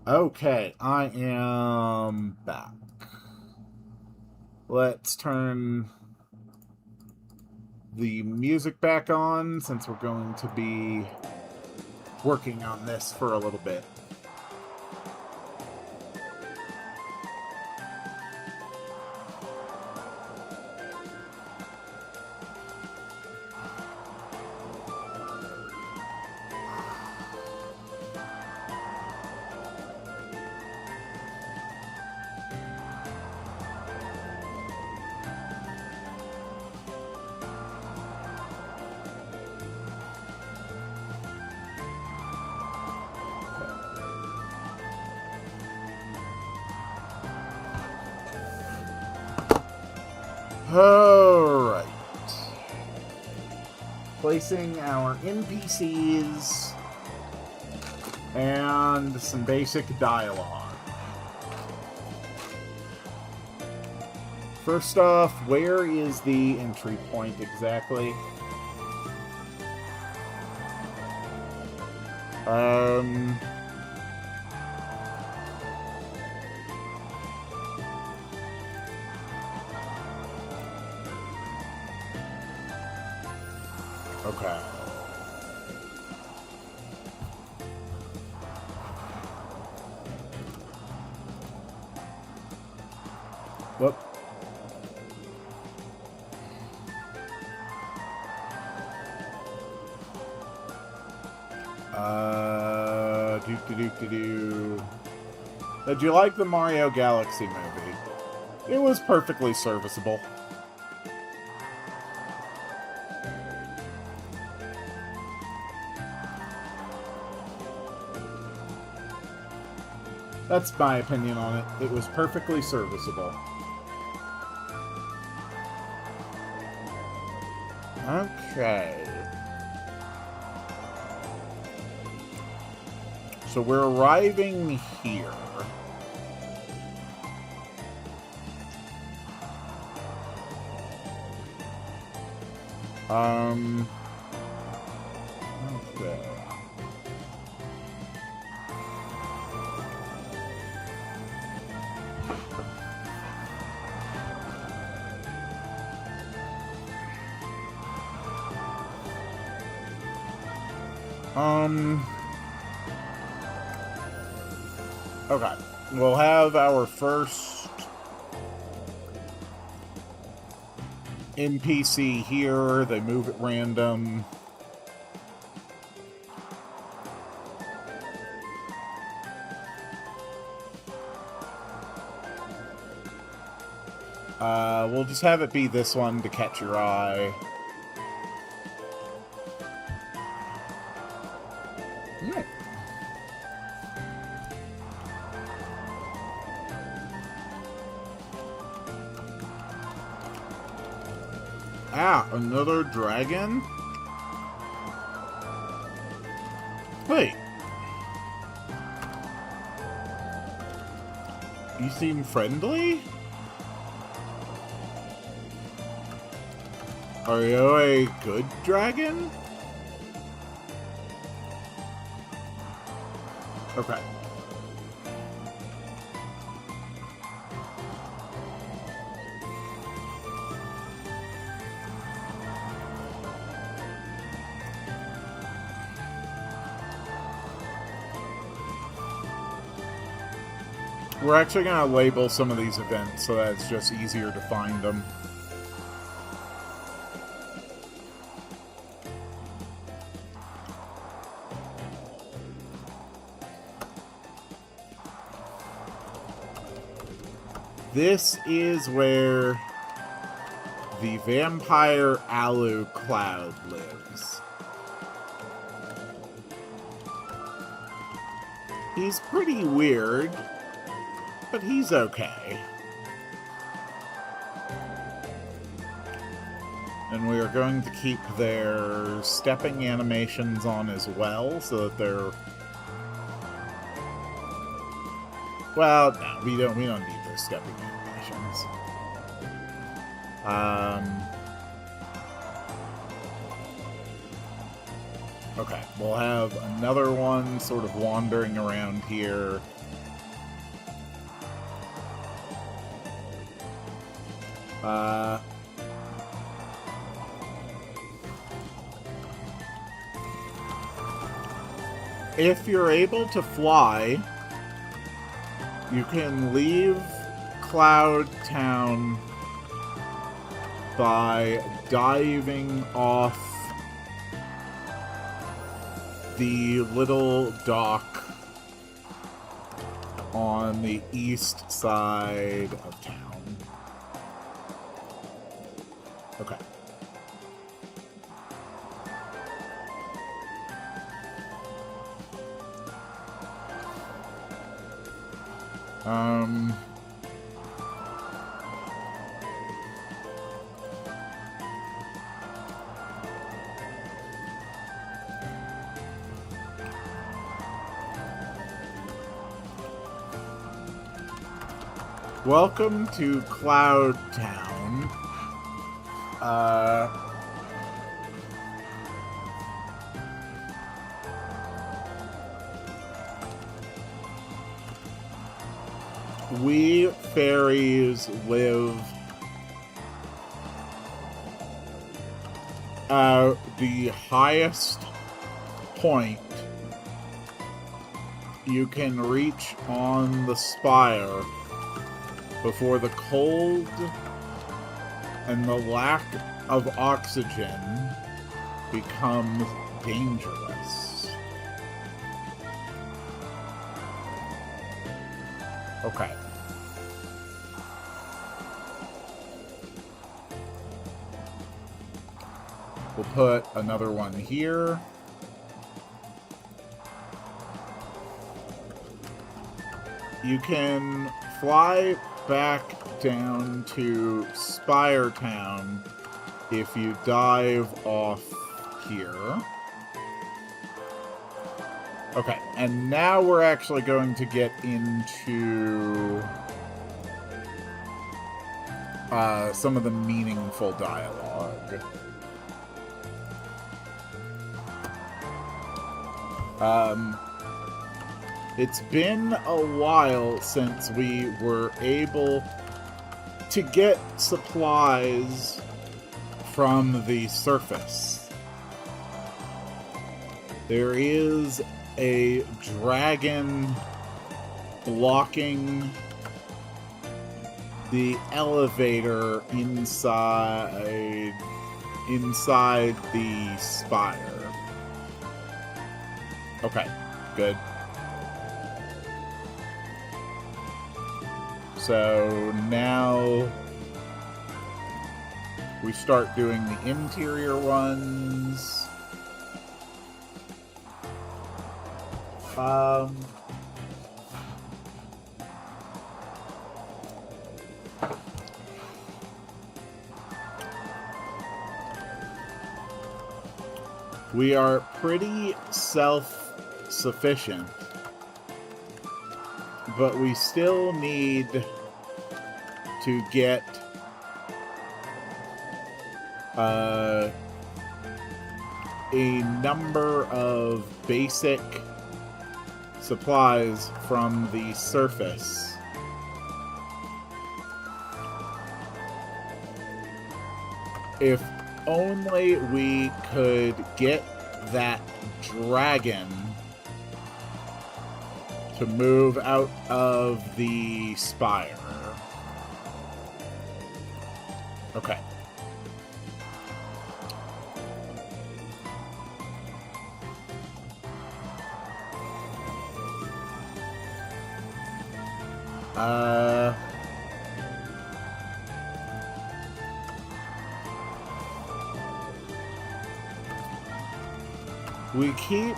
Speaker 1: Okay, I am back. Let's turn the music back on since we're going to be working on this for a little bit. Alright. Placing our NPCs and some basic dialogue. First off, where is the entry point exactly? Okay. Whoop. Do. Did you like the Mario Galaxy movie? It was perfectly serviceable. That's my opinion on it. It was perfectly serviceable. Okay. So we're arriving here. Okay. Okay. We'll have our first NPC here. They move at random. We'll just have it be this one to catch your eye. Yeah. Ah, another dragon? Wait. You seem friendly? Are you a good dragon? Okay. We're actually going to label some of these events so that it's just easier to find them. This is where the vampire Alu Cloud lives. He's pretty weird, but he's okay. And we are going to keep their stepping animations on as well, so that they're... Well, no, we don't need their stepping animations. Okay, we'll have another one sort of wandering around here. If you're able to fly, you can leave Cloud Town by diving off the little dock on the east side of town. Okay. Welcome to Cloud Town. We fairies live at the highest point you can reach on the spire before the cold and the lack of oxygen becomes dangerous. Okay. We'll put another one here. You can fly back down to Spire Town if you dive off here. Okay, and now we're actually going to get into some of the meaningful dialogue. It's been a while since we were able to get supplies from the surface. There is a dragon blocking the elevator inside the spire. Okay, good. So now we start doing the interior ones. We are pretty self-sufficient, but we still need to get a number of basic supplies from the surface. If only we could get that dragon to move out of the spire. Okay. We keep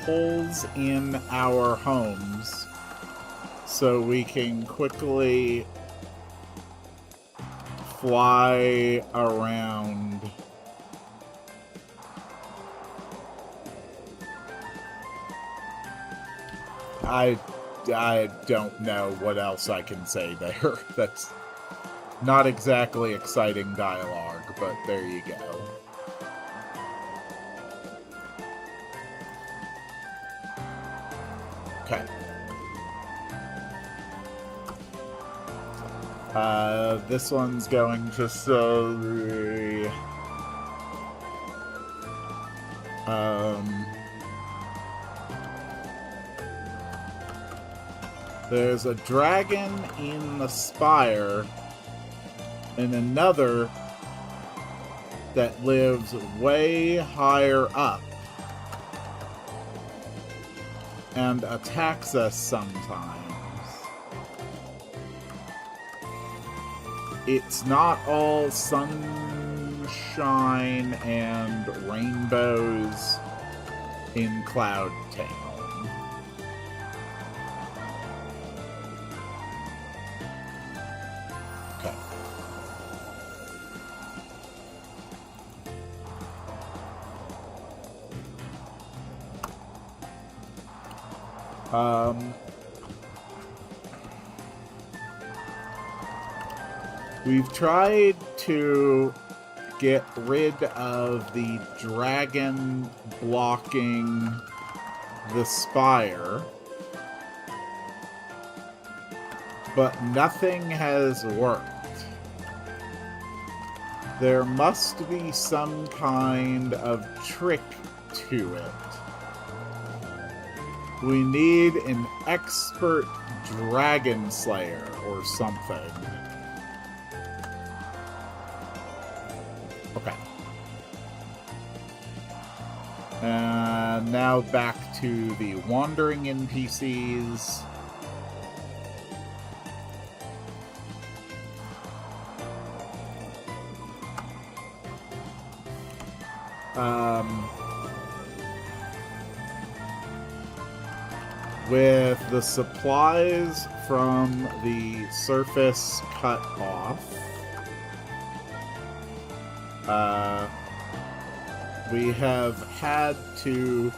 Speaker 1: holes in our homes so we can quickly fly around. I don't know what else I can say there. That's not exactly exciting dialogue, but there you go. Okay. This one's going to say... there's a dragon in the spire and another that lives way higher up and attacks us sometimes. It's not all sunshine and rainbows in Cloud Town. Okay. We've tried to get rid of the dragon blocking the spire, but nothing has worked. There must be some kind of trick to it. We need an expert dragon slayer or something. Okay. And now back to the wandering NPCs. With the supplies from the surface cut off, we have had to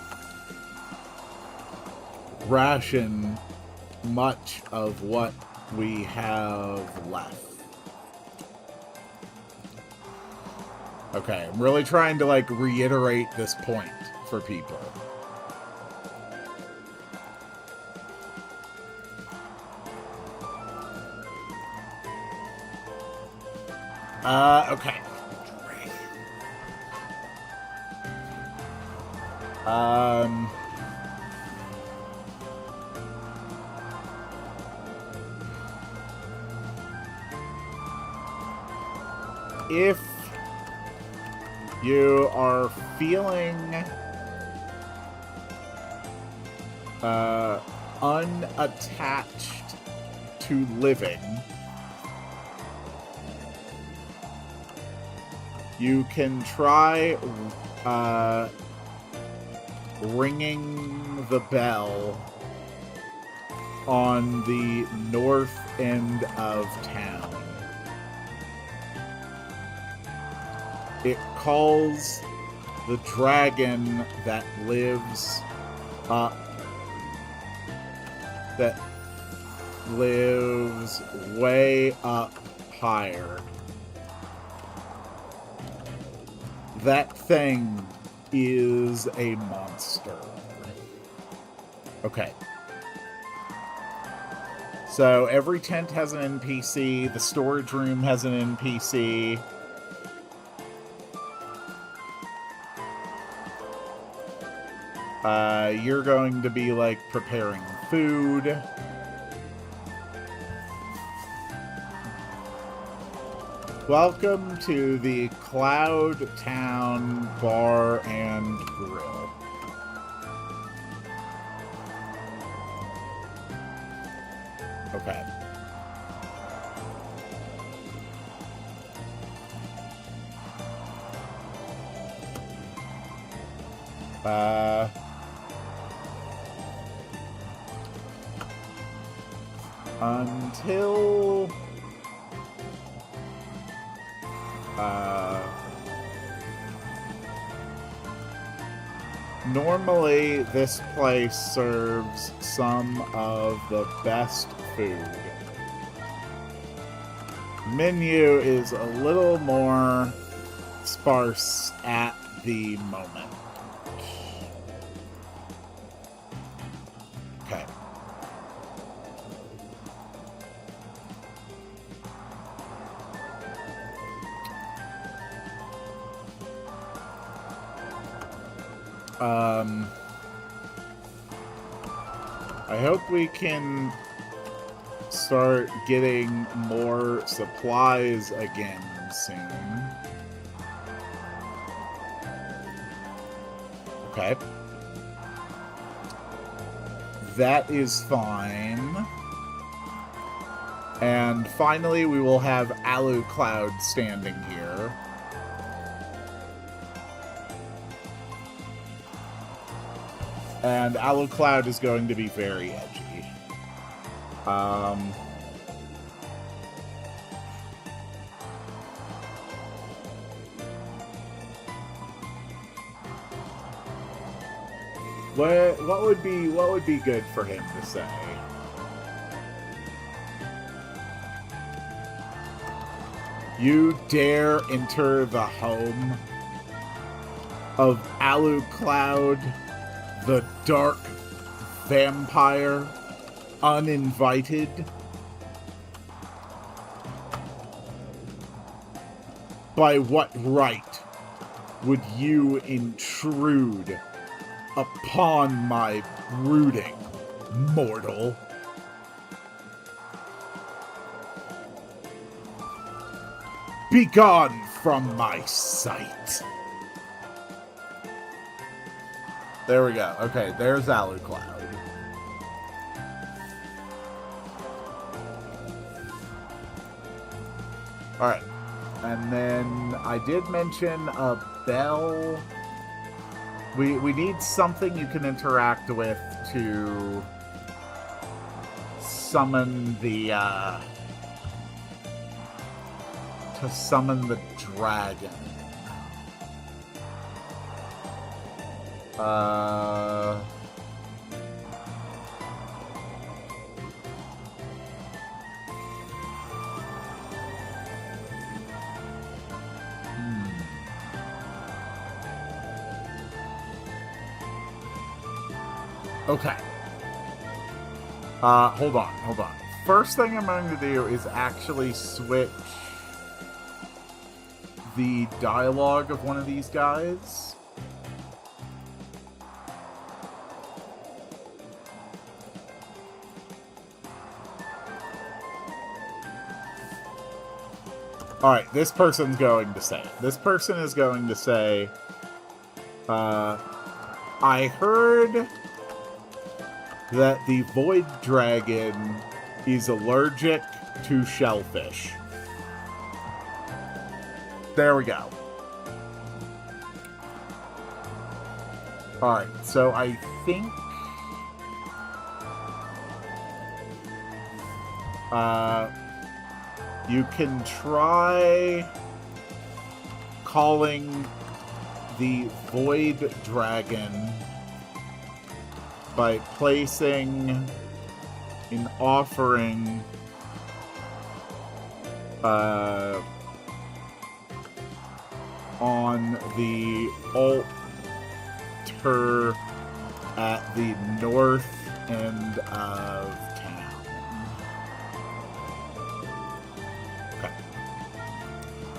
Speaker 1: ration much of what we have left. Okay, I'm really trying to, like, reiterate this point for people. Okay. If you are feeling unattached to living, you can try ringing the bell on the north end of town. It calls the dragon that lives up, that lives way up higher. That thing is a monster. Okay. So every tent has an NPC. The storage room has an NPC. You're going to be, like, preparing food. Welcome to the Cloud Town Bar and Grill. Okay. Until normally this place serves some of the best food. Menu is a little more sparse at the moment. Okay. I hope we can start getting more supplies again soon. Okay. That is fine. And finally, we will have Alu Cloud standing here. And Alu Cloud is going to be very edgy. What would be good for him to say? You dare enter the home of Alu Cloud, the dark vampire, uninvited? By what right would you intrude upon my brooding, mortal? Begone from my sight. There we go. Okay, there's Alu Cloud. Alright. And then I did mention a bell. We need something you can interact with to summon the dragon. Okay. Hold on. First thing I'm going to do is actually switch the dialogue of one of these guys. Alright, this person's going to say it. This person is going to say, I heard that the Void Dragon is allergic to shellfish. There we go. Alright, so I think you can try calling the Void Dragon by placing an offering on the altar at the north end of town. Okay.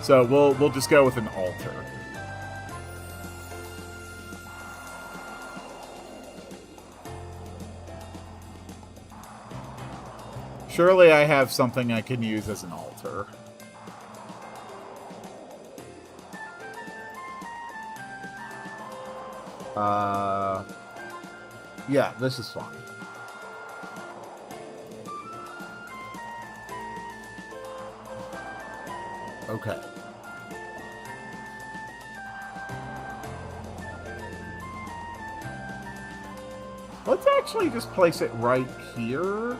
Speaker 1: So we'll just go with an altar. Surely I have something I can use as an altar. Yeah, this is fine. Okay. Let's actually just place it right here.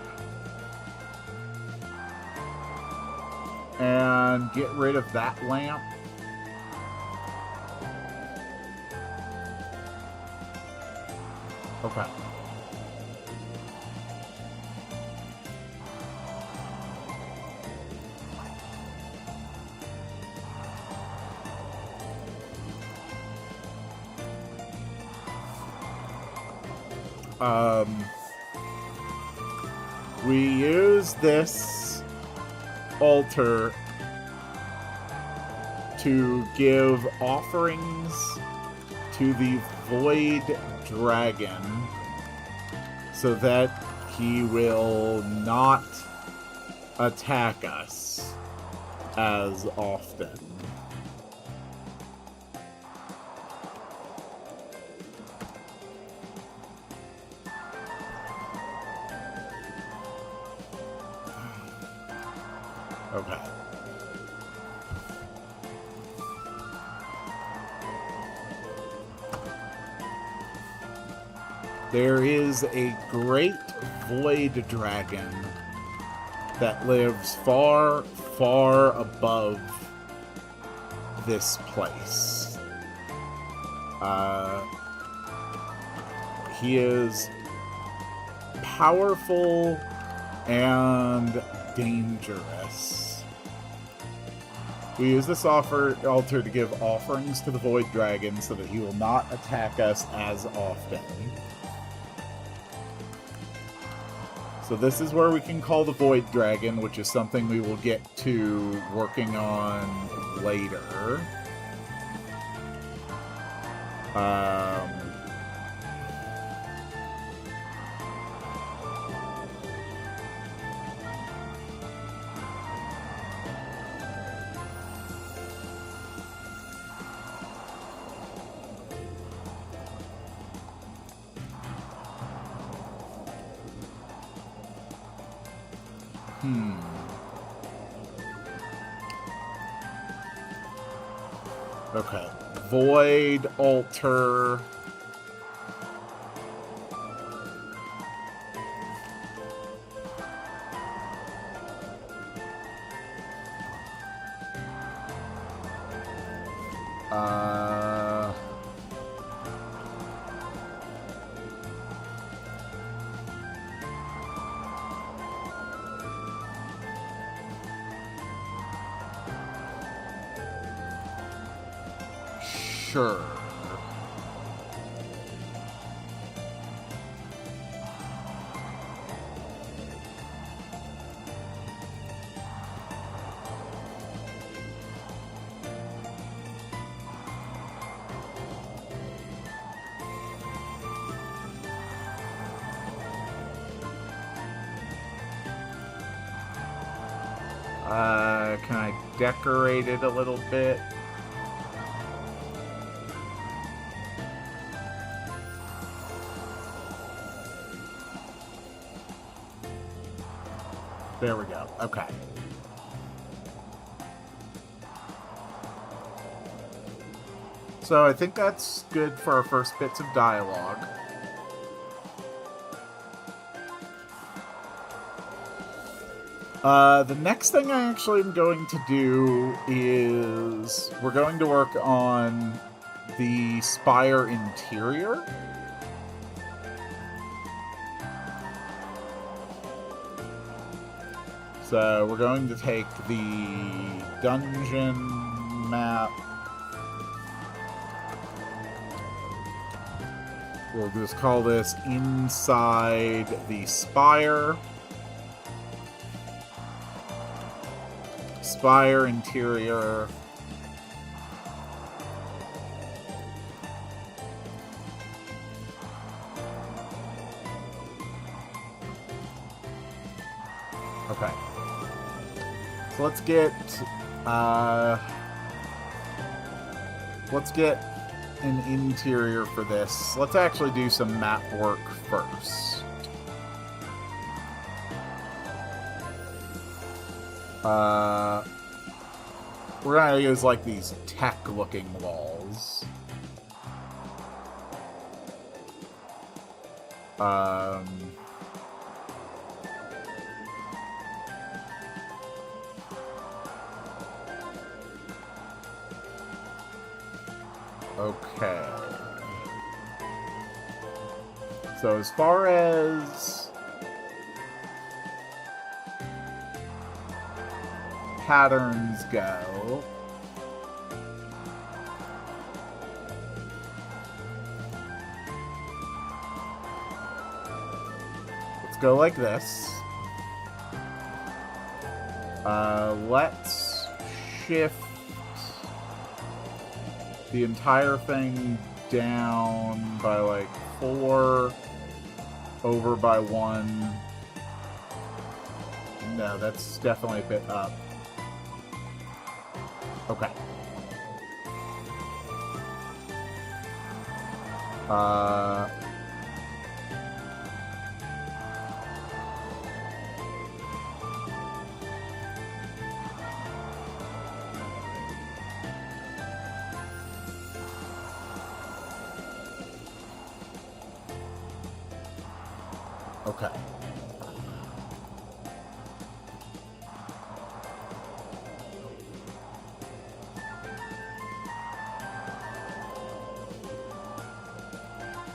Speaker 1: And get rid of that lamp. Okay. We use this altar to give offerings to the Void Dragon so that he will not attack us as often. Okay. There is a great void dragon that lives far, far above this place. He is powerful and dangerous. We use this altar to give offerings to the Void Dragon so that he will not attack us as often. So this is where we can call the Void Dragon, which is something we will get to working on later. Okay. Void altar. Sure. Can I decorate it a little bit? There we go. Okay. So I think that's good for our first bits of dialogue. The next thing I actually am going to do is we're going to work on the spire interior. So we're going to take the dungeon map. We'll just call this Inside the Spire. Spire interior. Okay. So let's get an interior for this. Let's actually do some map work first. We're gonna use like these tech-looking walls. Okay. So as far as patterns go, let's go like this. Let's shift the entire thing down by like 4, over by 1. No, that's definitely a bit up. Okay. Okay.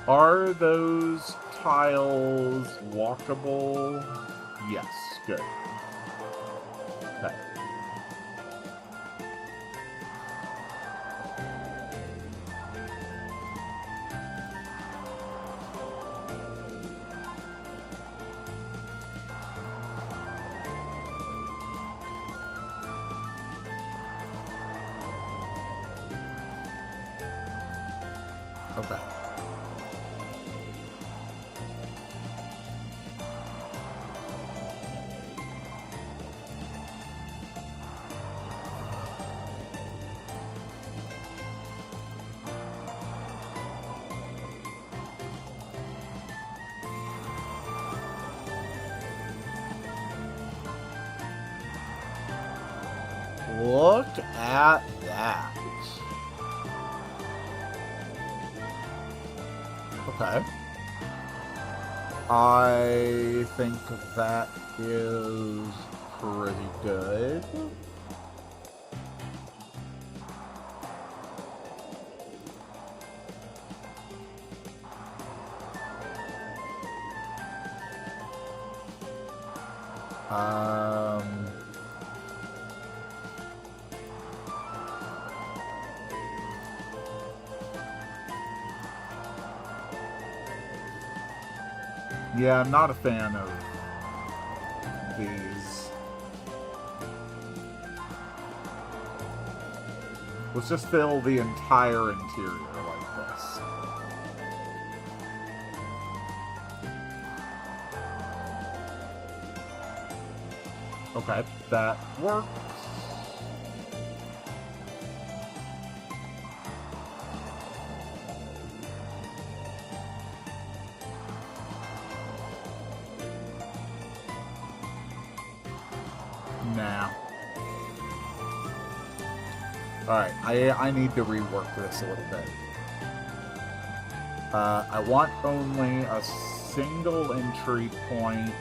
Speaker 1: Are those tiles walkable? Yes, good. Okay. Okay. Look at that. Okay. I think that is pretty good. Yeah, I'm not a fan of these. Let's just fill the entire interior like this. Okay, that works. Nah. Alright, I need to rework this a little bit. I want only a single entry point.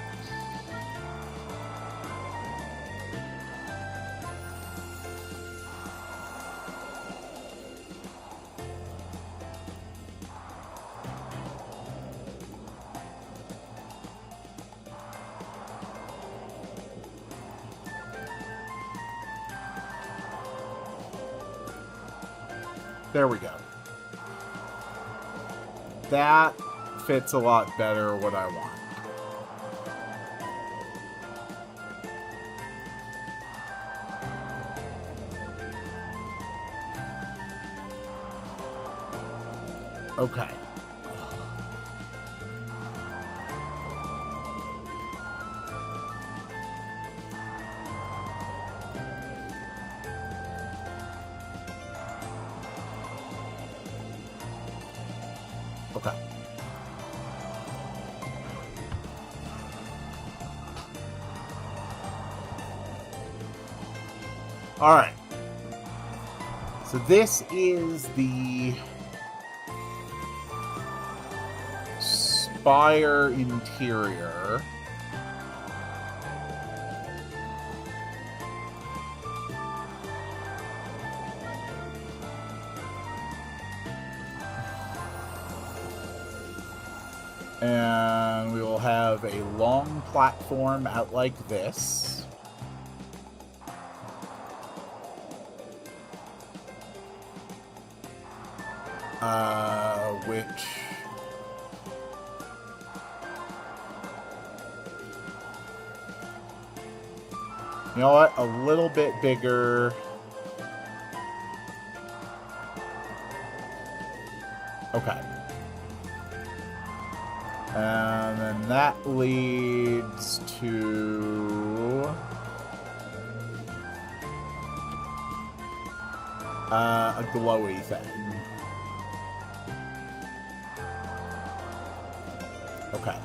Speaker 1: There we go. That fits a lot better what I want. Okay. Okay. All right. So this is the spire interior. And we will have a long platform out like this. Which... You know what? A little bit bigger. Okay. And then that leads to a glowy thing. Okay.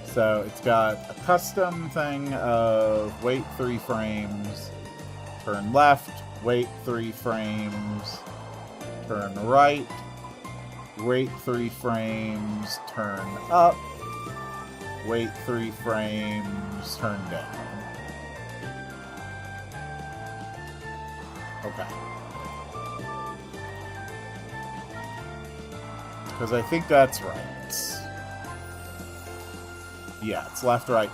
Speaker 1: So it's got a custom thing of wait 3 frames, turn left, wait 3 frames, turn right, wait 3 frames, turn up, wait 3 frames, turn down. Okay. Because I think that's right. Yeah, it's left, right,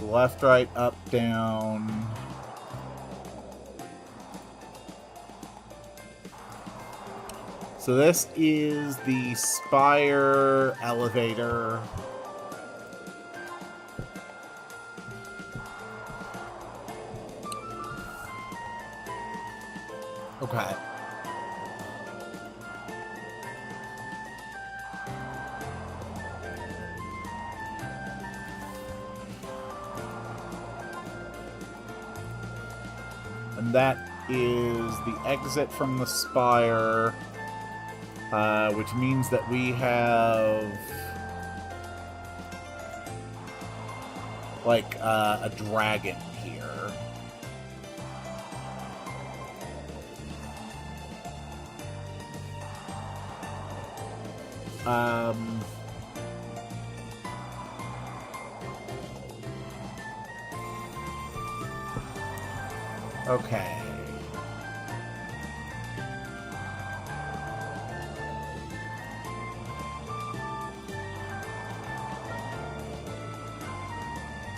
Speaker 1: left, right, up, down. So this is the Spire elevator. Okay. And that is the exit from the Spire, which means that we have like a dragon here. Okay.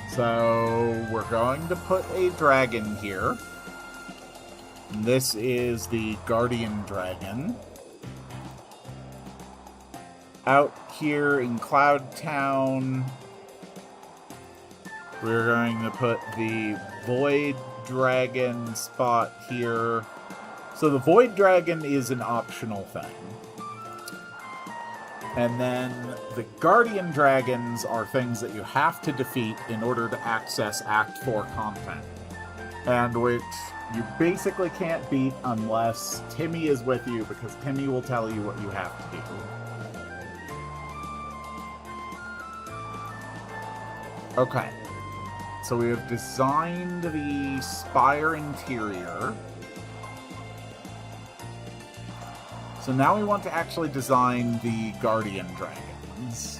Speaker 1: So we're going to put a dragon here. This is the Guardian Dragon. Out here in Cloud Town, we're going to put the Void Dragon spot here. So the Void Dragon is an optional thing. And then the Guardian Dragons are things that you have to defeat in order to access Act 4 content. And which you basically can't beat unless Timmy is with you, because Timmy will tell you what you have to do. Okay. So we have designed the Spire interior. So now we want to actually design the Guardian Dragons.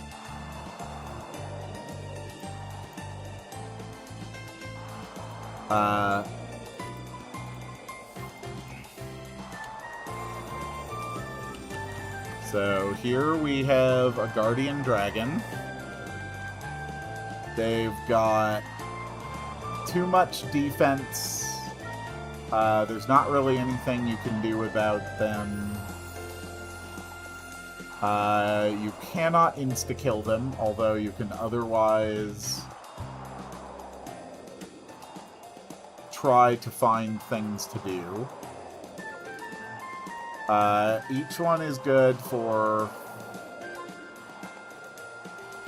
Speaker 1: So here we have a Guardian Dragon. They've got too much defense. There's not really anything you can do without them. You cannot insta-kill them, although you can otherwise try to find things to do. Each one is good for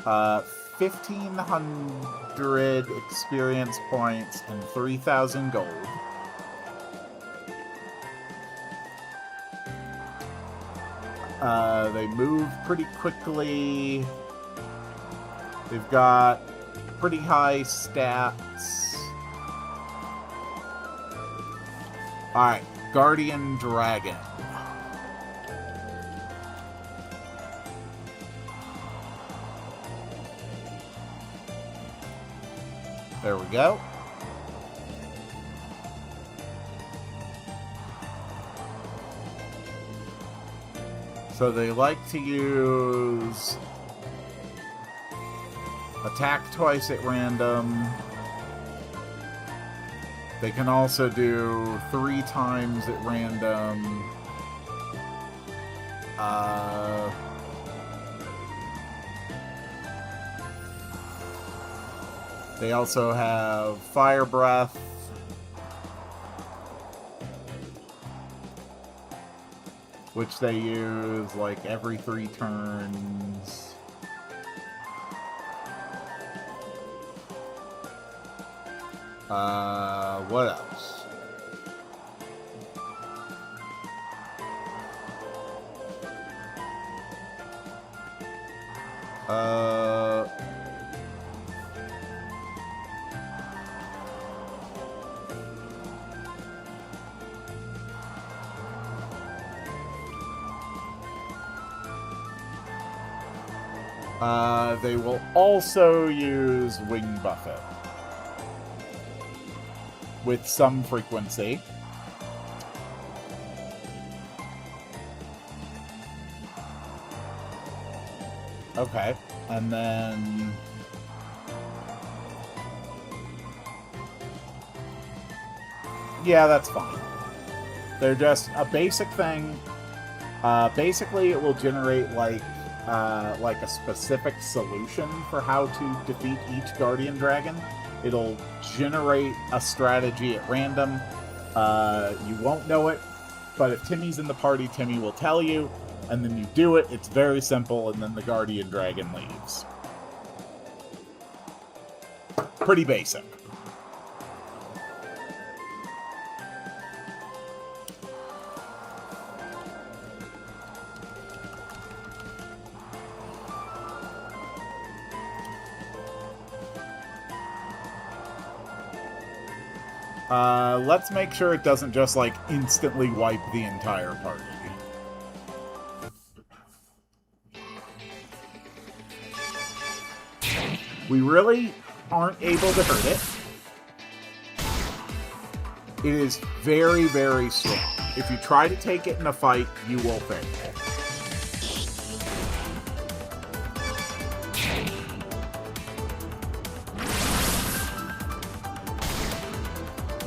Speaker 1: 1,500 experience points and 3,000 gold. They move pretty quickly. They've got pretty high stats. Alright, Guardian Dragon. There we go. So they like to use attack twice at random. They can also do 3 times at random. They also have Fire Breath. which they use like every 3 turns. What else? They will also use Wing Buffet with some frequency. Okay, and then yeah, that's fine. They're just a basic thing. Basically, it will generate like a specific solution for how to defeat each Guardian Dragon. It'll generate a strategy at random. You won't know it, but if Timmy's in the party, Timmy will tell you, and then you do it. It's very simple, and then the Guardian Dragon leaves. Pretty basic. Let's make sure it doesn't just, like, instantly wipe the entire party. We really aren't able to hurt it. It is very, very strong. If you try to take it in a fight, you will fail.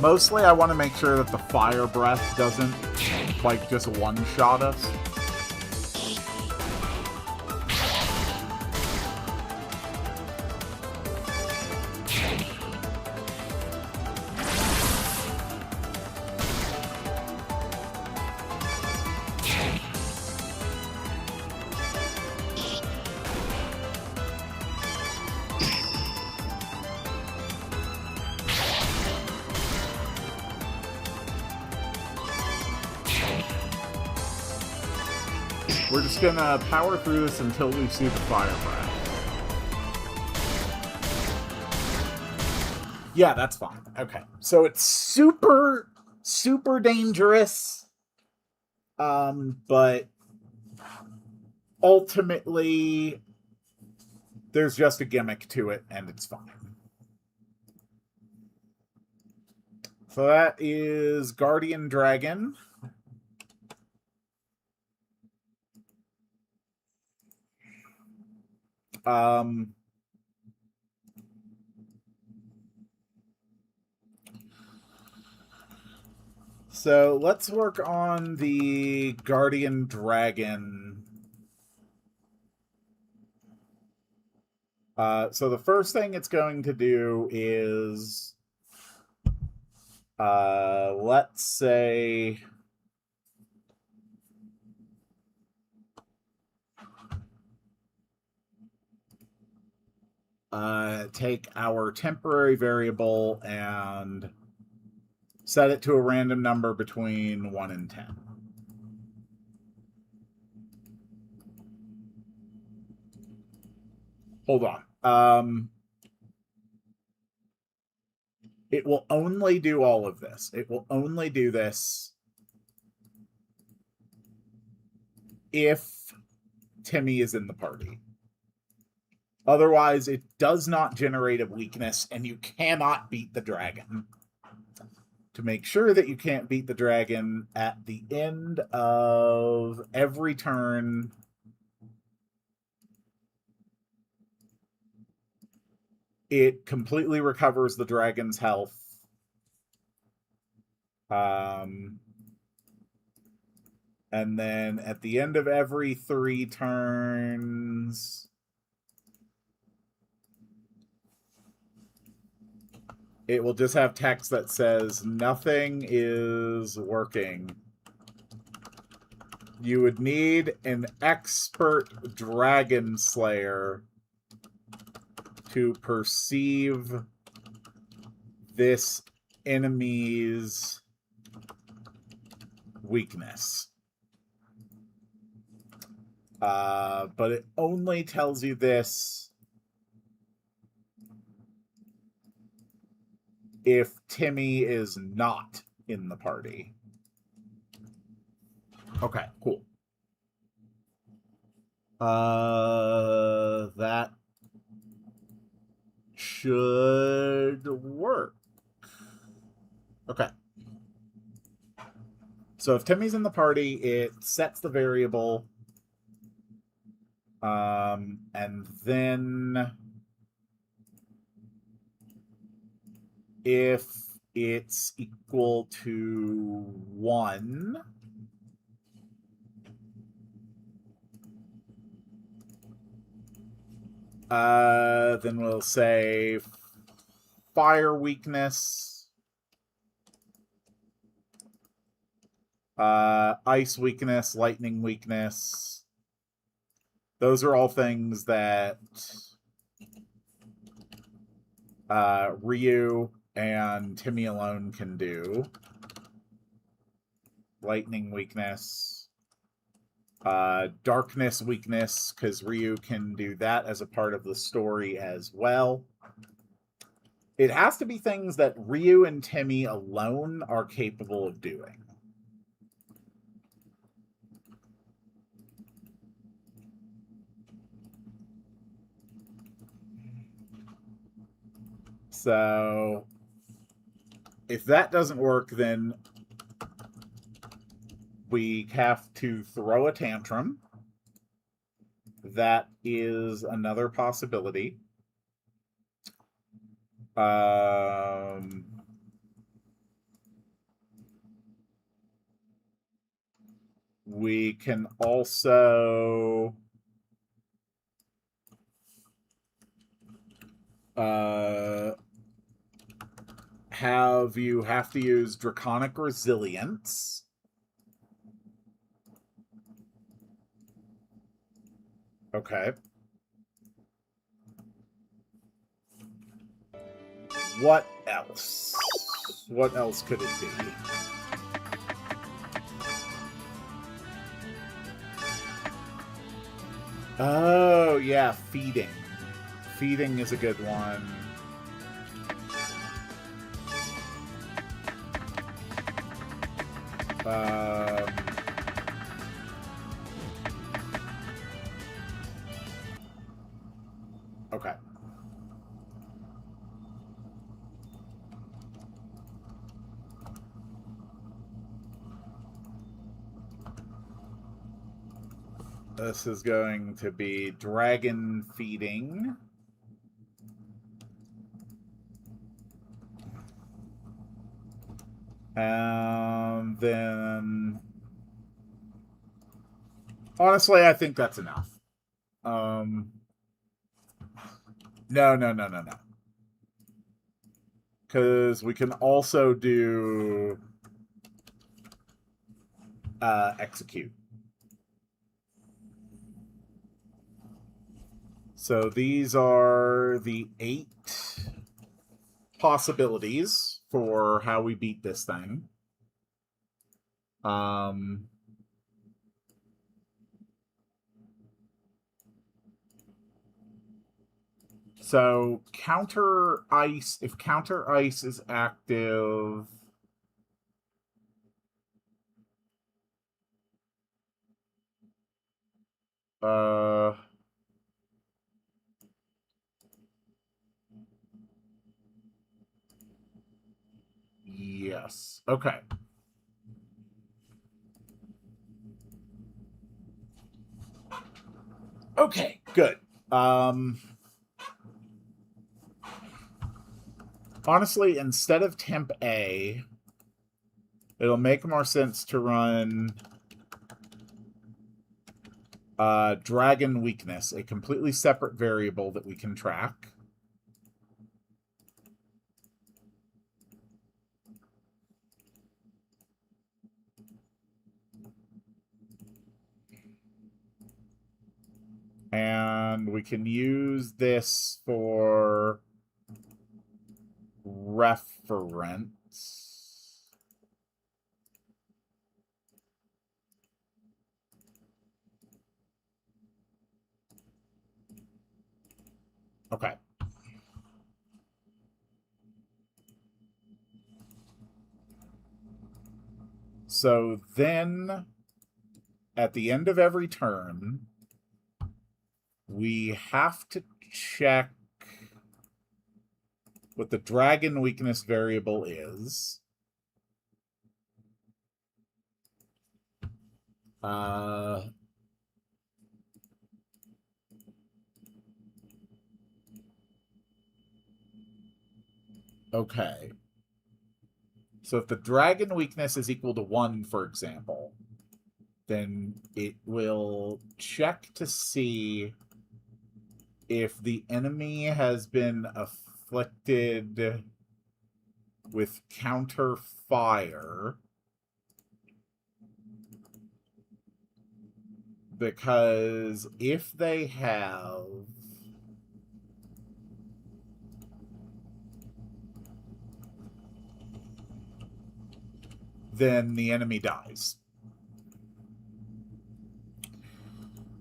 Speaker 1: Mostly, I want to make sure that the fire breath doesn't, like, just one-shot us. We're just gonna power through this until we see the fire breath. Yeah, that's fine. Okay. So it's super, super dangerous. But ultimately, there's just a gimmick to it, and it's fine. So that is Guardian Dragon. So let's work on the Guardian Dragon. So the first thing it's going to do is, let's say, take our temporary variable and set it to a random number between 1 and 10. Hold on. It will only do all of this. It will only do this if Timmy is in the party. Otherwise, it does not generate a weakness, and you cannot beat the dragon. To make sure that you can't beat the dragon, at the end of every turn, it completely recovers the dragon's health. And then at the end of every 3 turns, it will just have text that says, nothing is working. You would need an expert dragon slayer to perceive this enemy's weakness. But it only tells you this if Timmy is not in the party. Okay, cool. That should work. Okay. So if Timmy's in the party, it sets the variable. And then if it's equal to 1, then we'll say fire weakness, ice weakness, lightning weakness. Those are all things that Ryu and Timmy alone can do. Lightning weakness. Darkness weakness, because Ryu can do that as a part of the story as well. It has to be things that Ryu and Timmy alone are capable of doing. So if that doesn't work, then we have to throw a tantrum. That is another possibility. We can also you have to use Draconic Resilience. Okay. What else? What else could it be? Oh, yeah, feeding. Feeding is a good one. Okay. This is going to be dragon feeding. Then... honestly, I think that's enough. No. Because we can also do... execute. So these are the 8 possibilities for how we beat this thing. So counter ice, if counter ice is active, yes. Okay. Okay, good. Honestly, instead of temp A, it'll make more sense to run dragon weakness, a completely separate variable that we can track. and we can use this for reference. Okay. So then, at the end of every turn, we have to check what the dragon weakness variable is. Okay. So if the dragon weakness is equal to 1, for example, then it will check to see if the enemy has been afflicted with counter fire, because if they have, then the enemy dies.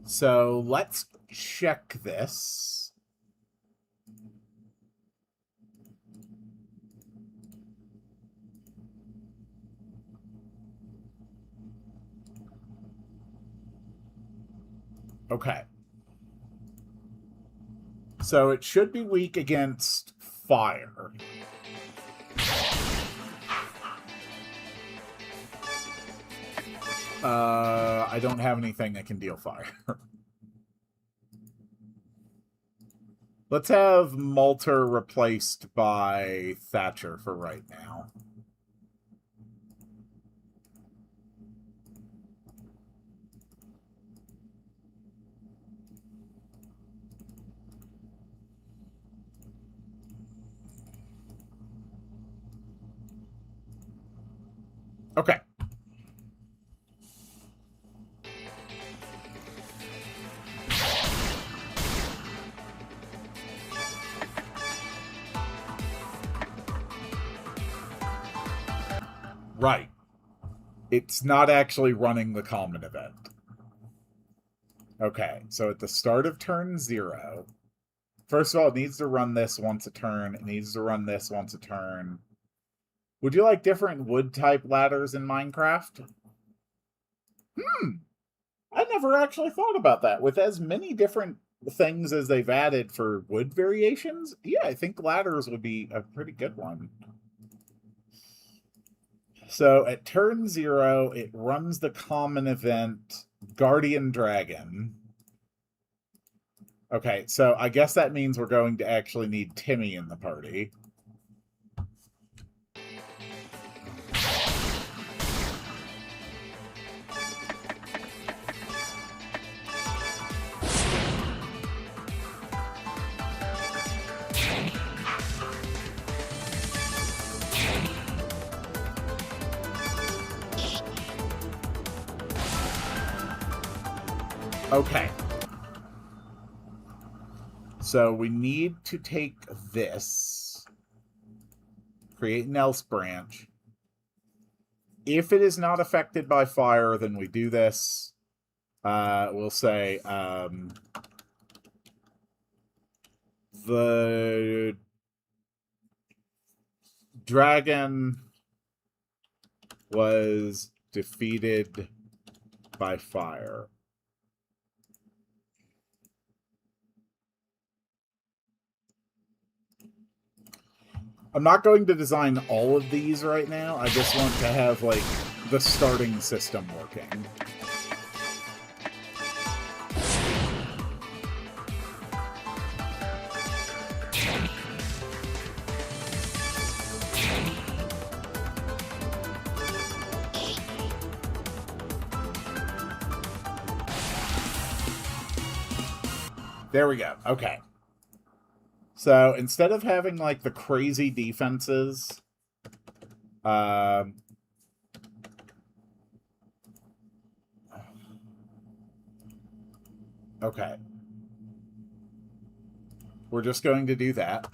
Speaker 1: So let's check this. Okay. So it should be weak against fire. I don't have anything that can deal fire. Let's have Malter replaced by Thatcher for right now. Okay. Right. It's not actually running the common event. Okay, so at the start of turn 0, first of all, it needs to run this once a turn. It needs to run this once a turn. Would you like different wood-type ladders in Minecraft? I never actually thought about that. With as many different things as they've added for wood variations, yeah, I think ladders would be a pretty good one. So at turn 0, it runs the common event Guardian Dragon. Okay, so I guess that means we're going to actually need Timmy in the party. Okay. So we need to take this, create an else branch. If it is not affected by fire, then we do this. We'll say the dragon was defeated by fire. I'm not going to design all of these right now. I just want to have, like, the starting system working. There we go. Okay. So instead of having, like, the crazy defenses, okay. we're just going to do that.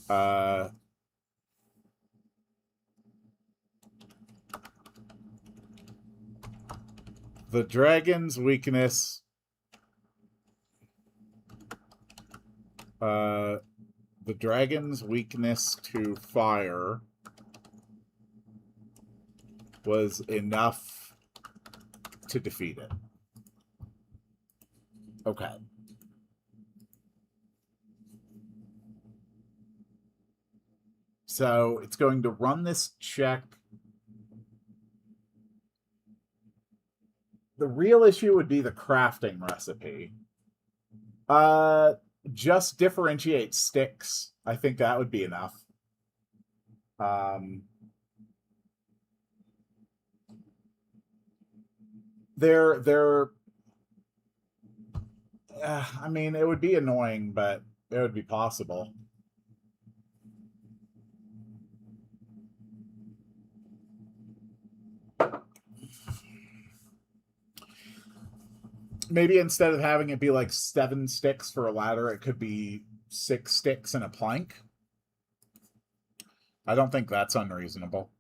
Speaker 1: The dragon's weakness... the dragon's weakness to fire was enough to defeat it. Okay. So it's going to run this check. The real issue would be the crafting recipe. Just differentiate sticks. I think that would be enough. I mean, it would be annoying, but it would be possible. Maybe instead of having it be like 7 sticks for a ladder, it could be 6 sticks and a plank. I don't think that's unreasonable.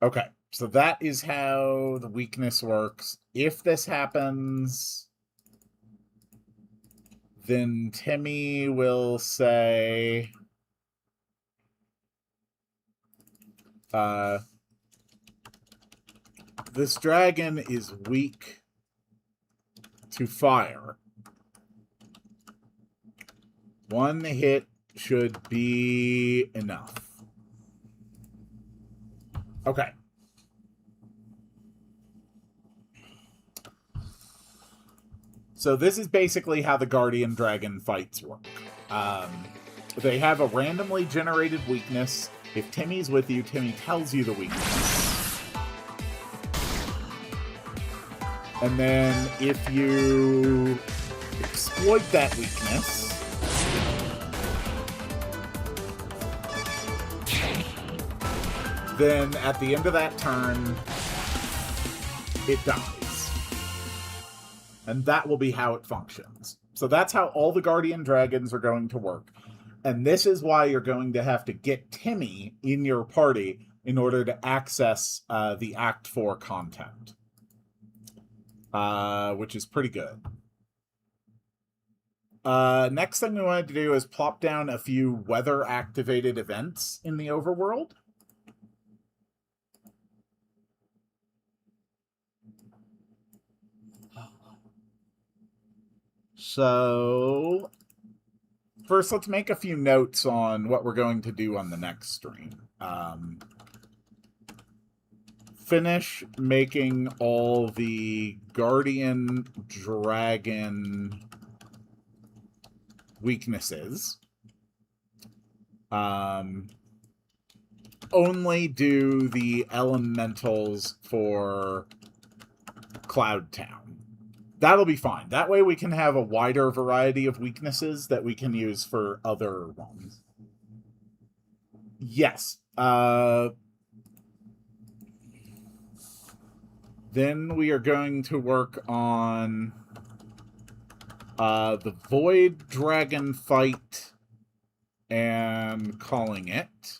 Speaker 1: Okay, so that is how the weakness works. If this happens, then Timmy will say... this dragon is weak to fire. 1 hit should be enough. Okay. So this is basically how the Guardian Dragon fights work. They have a randomly generated weakness. If Timmy's with you, Timmy tells you the weakness. And then if you exploit that weakness, then at the end of that turn, it dies. And that will be how it functions. So that's how all the Guardian Dragons are going to work. And this is why you're going to have to get Timmy in your party in order to access the Act 4 content. Which is pretty good. Next thing we wanted to do is plop down a few weather-activated events in the overworld. So, first let's make a few notes on what we're going to do on the next stream. Finish making all the Guardian Dragon weaknesses. Only do the elementals for Cloud Town. That'll be fine. That way we can have a wider variety of weaknesses that we can use for other ones. Yes. Then we are going to work on the Void Dragon fight and calling it.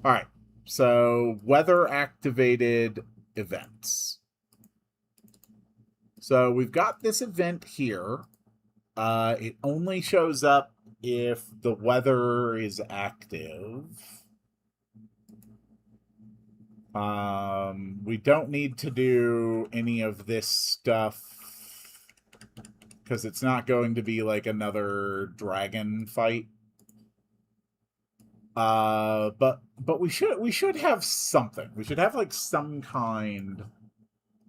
Speaker 1: Alright, so weather-activated events. So we've got this event here. It only shows up if the weather is active. We don't need to do any of this stuff because it's not going to be like another dragon fight. But we should have something. We should have like some kind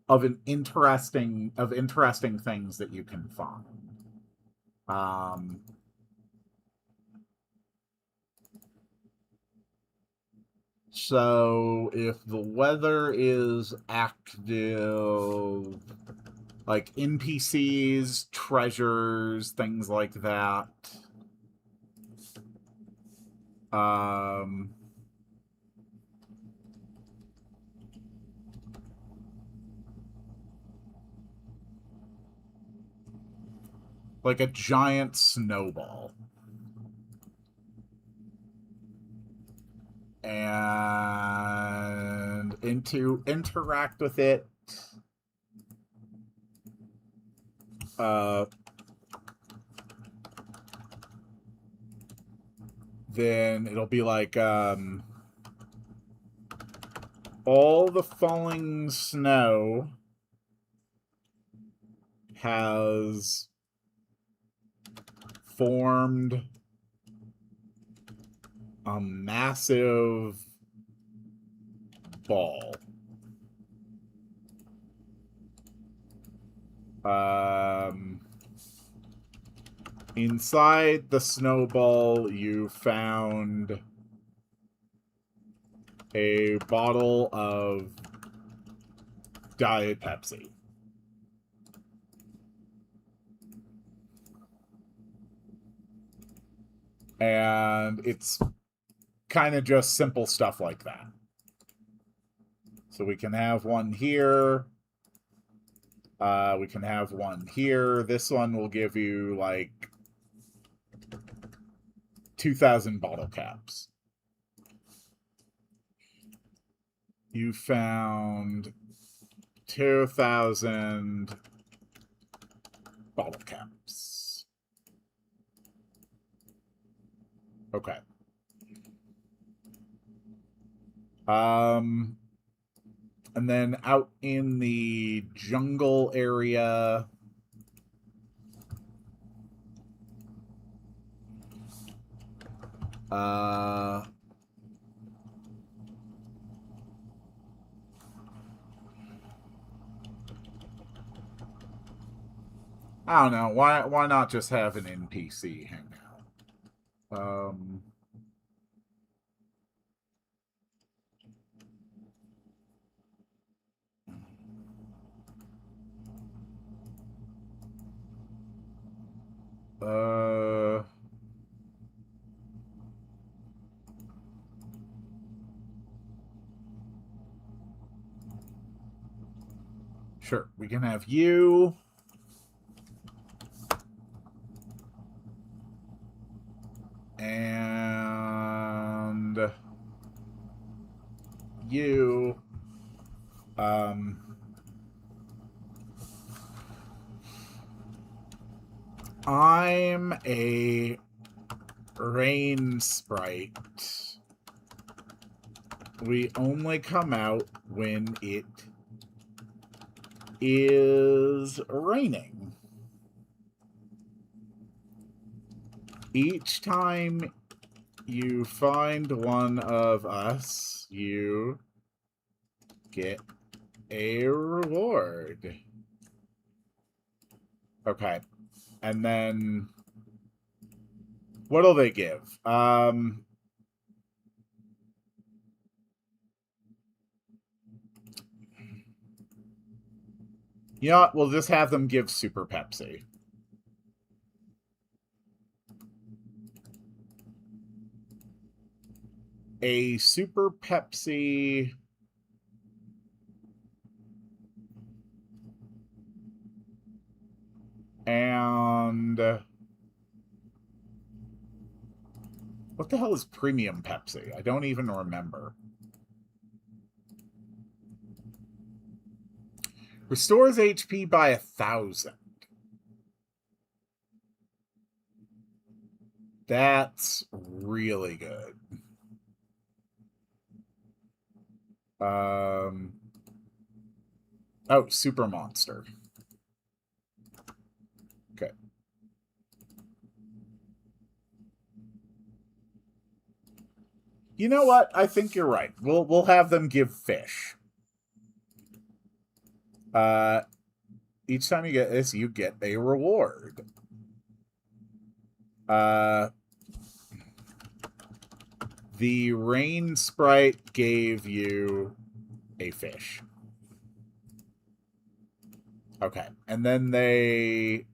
Speaker 1: of interesting things that you can find. So if the weather is active, like NPCs, treasures, things like that. like a giant snowball. And to interact with it, then it'll be like all the falling snow has formed a massive ball. Inside the snowball, you found a bottle of Diet Pepsi. And it's kind of just simple stuff like that. So we can have one here. We can have one here. This one will give you like 2,000 bottle caps. You found 2,000 bottle caps. Okay. And then out in the jungle area, I don't know. Why not just have an NPC hang out? Sure, we can have you. And you. I'm a rain sprite. We only come out when it is raining. Each time you find one of us, you get a reward. Okay. And then what'll they give? You know what? We'll just have them give Super Pepsi. A Super Pepsi. And what the hell is Premium Pepsi? I don't even remember. Restores HP by 1,000. That's really good. Oh, Super Monster. Okay. You know what? I think you're right. We'll have them give fish. Each time you get this, you get a reward. The rain sprite gave you a fish. Okay. And then they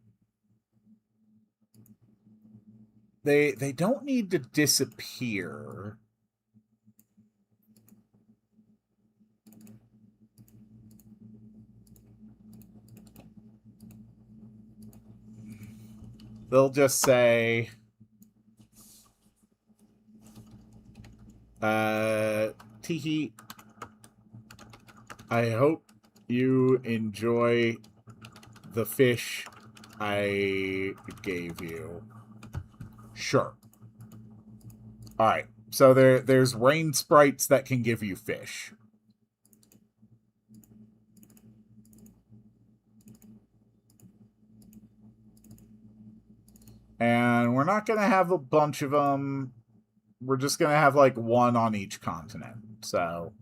Speaker 1: don't need to disappear. they'll just say, Teehee, I hope you enjoy the fish I gave you. Sure. Alright, so there's rain sprites that can give you fish. And we're not going to have a bunch of them. We're just going to have like one on each continent. So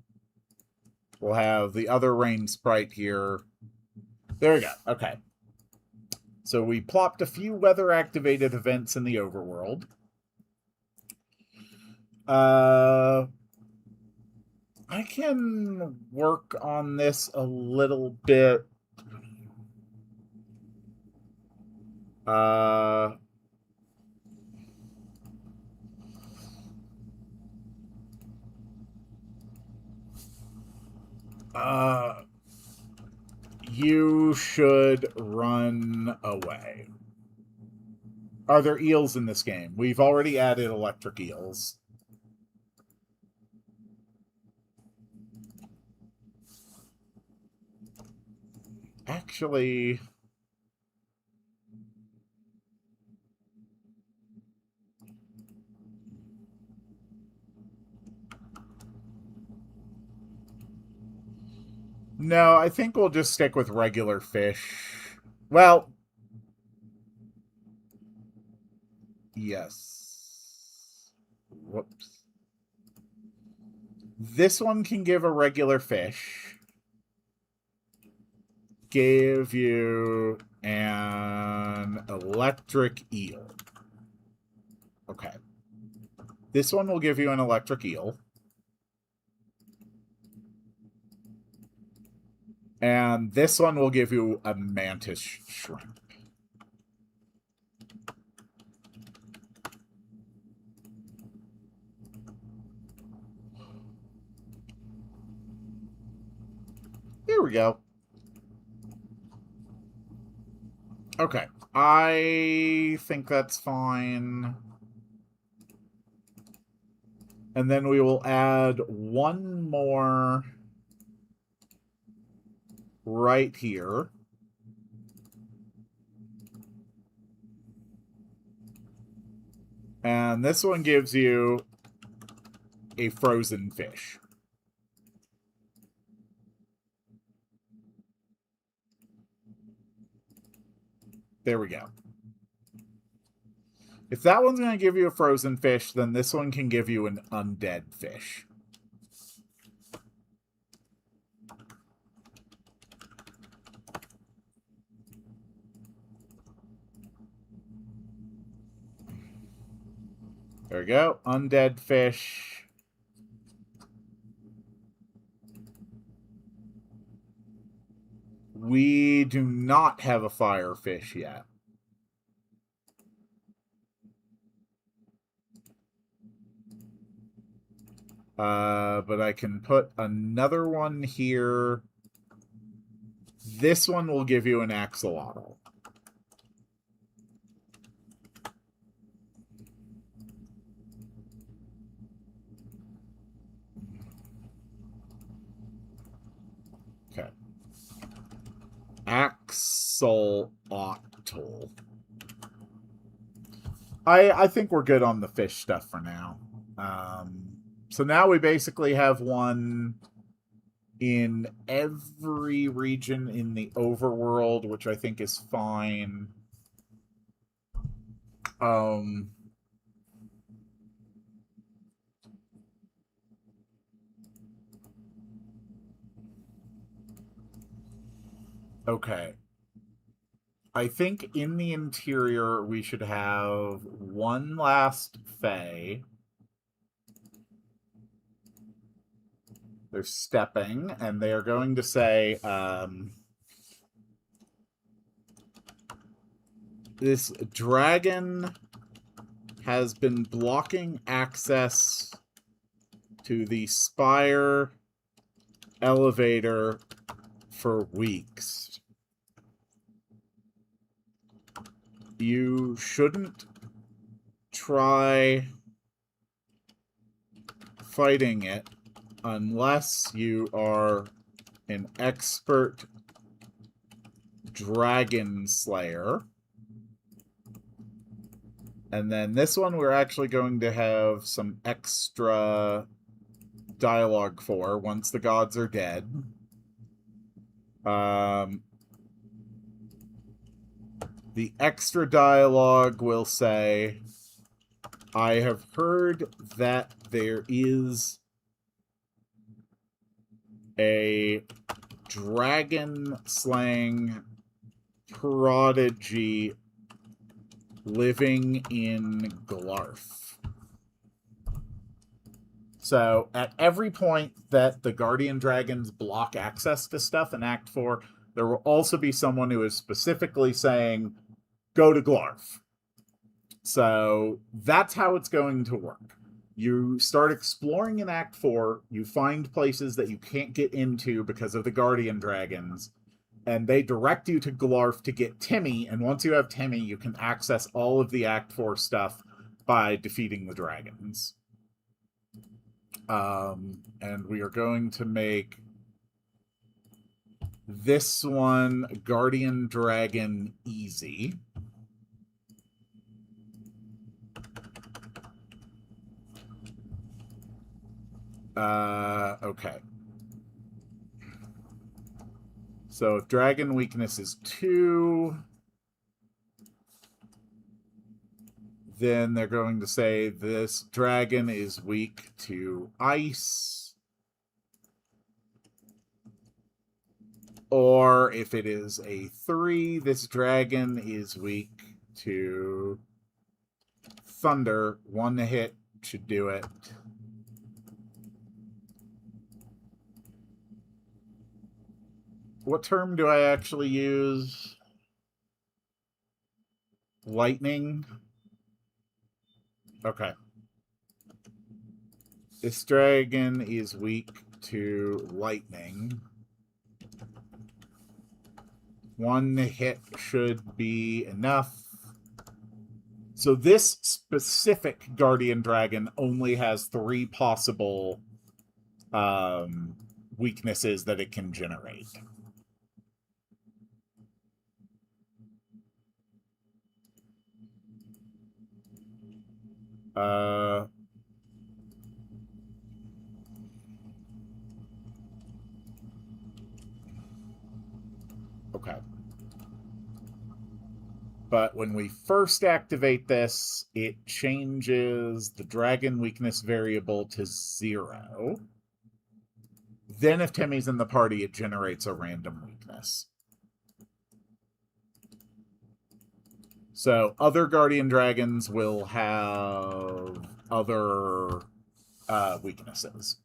Speaker 1: we'll have the other rain sprite here. There we go. Okay. So we plopped a few weather-activated events in the overworld. I can work on this a little bit. You should run away. Are there eels in this game? We've already added electric eels. Actually... No, I think we'll just stick with regular fish. Well... Yes. Whoops. This one can give a regular fish. Give you an electric eel. Okay. This one will give you an electric eel. And this one will give you a mantis shrimp. Here we go. Okay. I think that's fine. And then we will add one more right here. And this one gives you a frozen fish. There we go. If that one's going to give you a frozen fish, then this one can give you an undead fish. There we go. Undead fish. We do not have a fire fish yet. But I can put another one here. This one will give you an axolotl. Okay. Axolotl. I think we're good on the fish stuff for now. So now we basically have one in every region in the overworld, which I think is fine. Okay. I think in the interior we should have one last Fae. They're stepping, and they are going to say, this dragon has been blocking access to the spire elevator for weeks. you shouldn't try fighting it unless you are an expert dragon slayer. And then this one we're actually going to have some extra dialogue for once the gods are dead. The extra dialogue will say, I have heard that there is a dragon slaying prodigy living in Glarf. So at every point that the guardian dragons block access to stuff in Act 4, there will also be someone who is specifically saying, go to Glarf. So that's how it's going to work. You start exploring in Act 4, you find places that you can't get into because of the guardian dragons, and they direct you to Glarf to get Timmy, and once you have Timmy, you can access all of the Act 4 stuff by defeating the dragons. And we are going to make this one Guardian Dragon easy. Okay. So if dragon weakness is 2, then they're going to say this dragon is weak to ice. Or if it is a 3, this dragon is weak to thunder. 1 hit should do it. What term do I actually use? Lightning? Okay. This dragon is weak to lightning. 1 hit should be enough. So this specific guardian dragon only has 3 possible weaknesses that it can generate. Okay. But when we first activate this, it changes the dragon weakness variable to 0. Then if Timmy's in the party, it generates a random weakness. So other guardian dragons will have other weaknesses.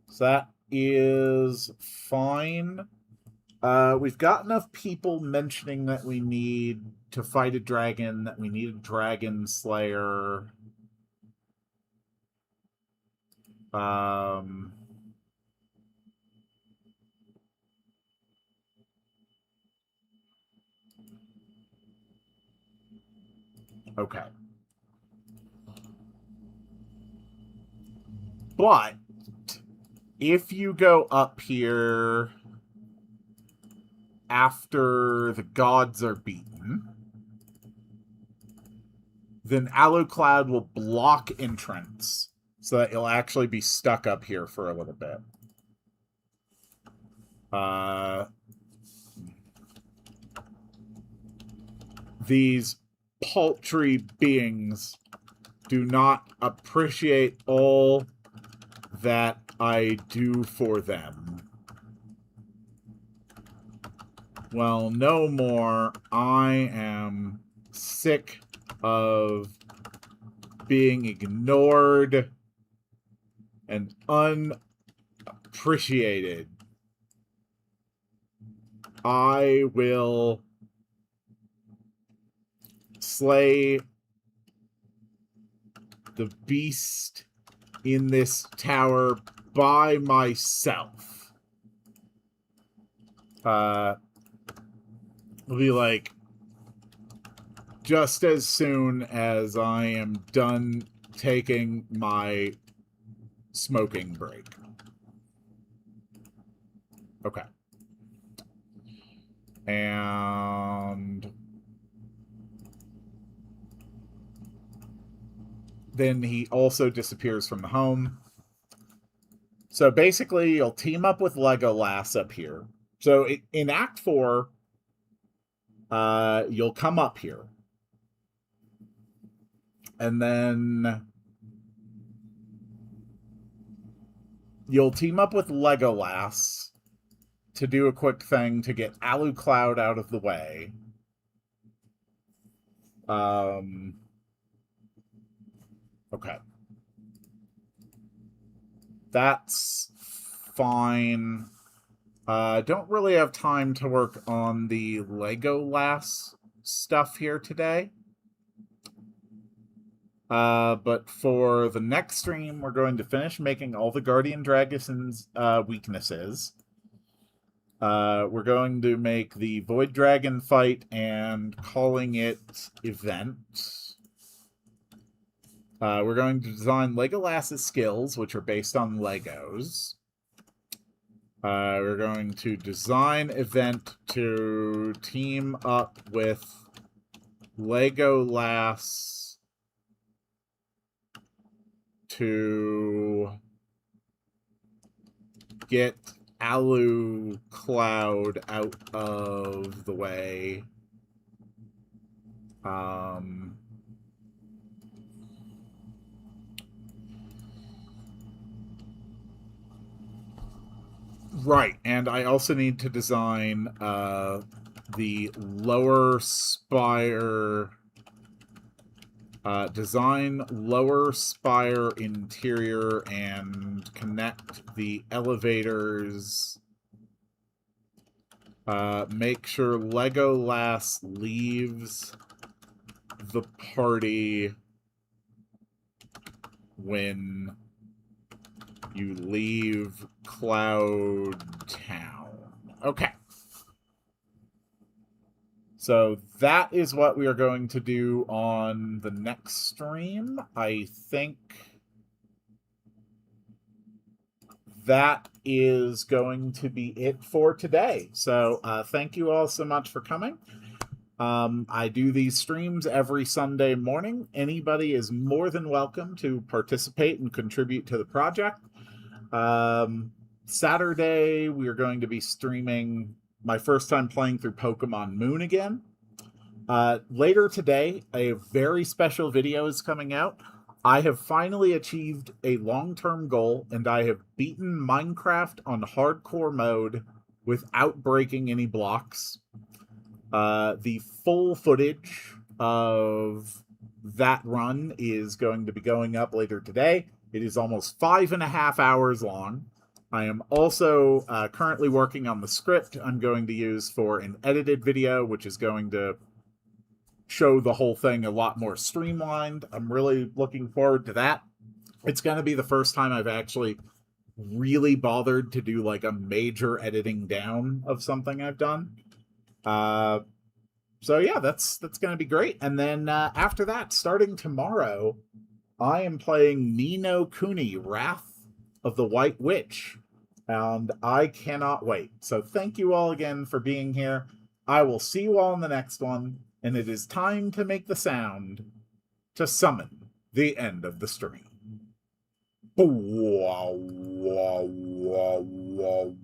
Speaker 1: So that is fine. We've got enough people mentioning that we need to fight a dragon, that we need a dragon slayer. Okay. But if you go up here after the gods are beaten, then Alucloud will block entrance so that you'll actually be stuck up here for a little bit. These paltry beings do not appreciate all that I do for them. Well, no more. I am sick of being ignored and unappreciated. I will slay the beast in this tower by myself. It'll be like just as soon as I am done taking my smoking break. Okay. And then he also disappears from the home. So basically, you'll team up with Legolas up here. So in Act 4, you'll come up here. And then you'll team up with Legolas to do a quick thing to get Alucloud out of the way. Okay. That's fine. Don't really have time to work on the Legolas stuff here today. But for the next stream, we're going to finish making all the Guardian Dragonson's weaknesses. We're going to make the Void Dragon fight and calling it event. We're going to design Legolas's skills, which are based on Legos. We're going to design event to team up with Legolas to get Alucloud out of the way. Right, and I also need to design the lower spire. Design lower spire interior and connect the elevators. Make sure Legolas leaves the party when you leave Cloud Town. Okay. So that is what we are going to do on the next stream. I think that is going to be it for today. So thank you all so much for coming. I do these streams every Sunday morning. Anybody is more than welcome to participate and contribute to the project. Saturday, we are going to be streaming my first time playing through Pokemon Moon again. Later today, a very special video is coming out. I have finally achieved a long-term goal, and I have beaten Minecraft on hardcore mode without breaking any blocks. The full footage of that run is going to be going up later today. It is almost 5.5 hours long. I am also currently working on the script I'm going to use for an edited video, which is going to show the whole thing a lot more streamlined. I'm really looking forward to that. It's going to be the first time I've actually really bothered to do like a major editing down of something I've done. So yeah, that's going to be great. And then after that, starting tomorrow, I am playing Ni no Kuni, Wrath of the White Witch. And I cannot wait. So thank you all again for being here. I will see you all in the next one. And it is time to make the sound to summon the end of the stream. Wow, wow, wow, wow.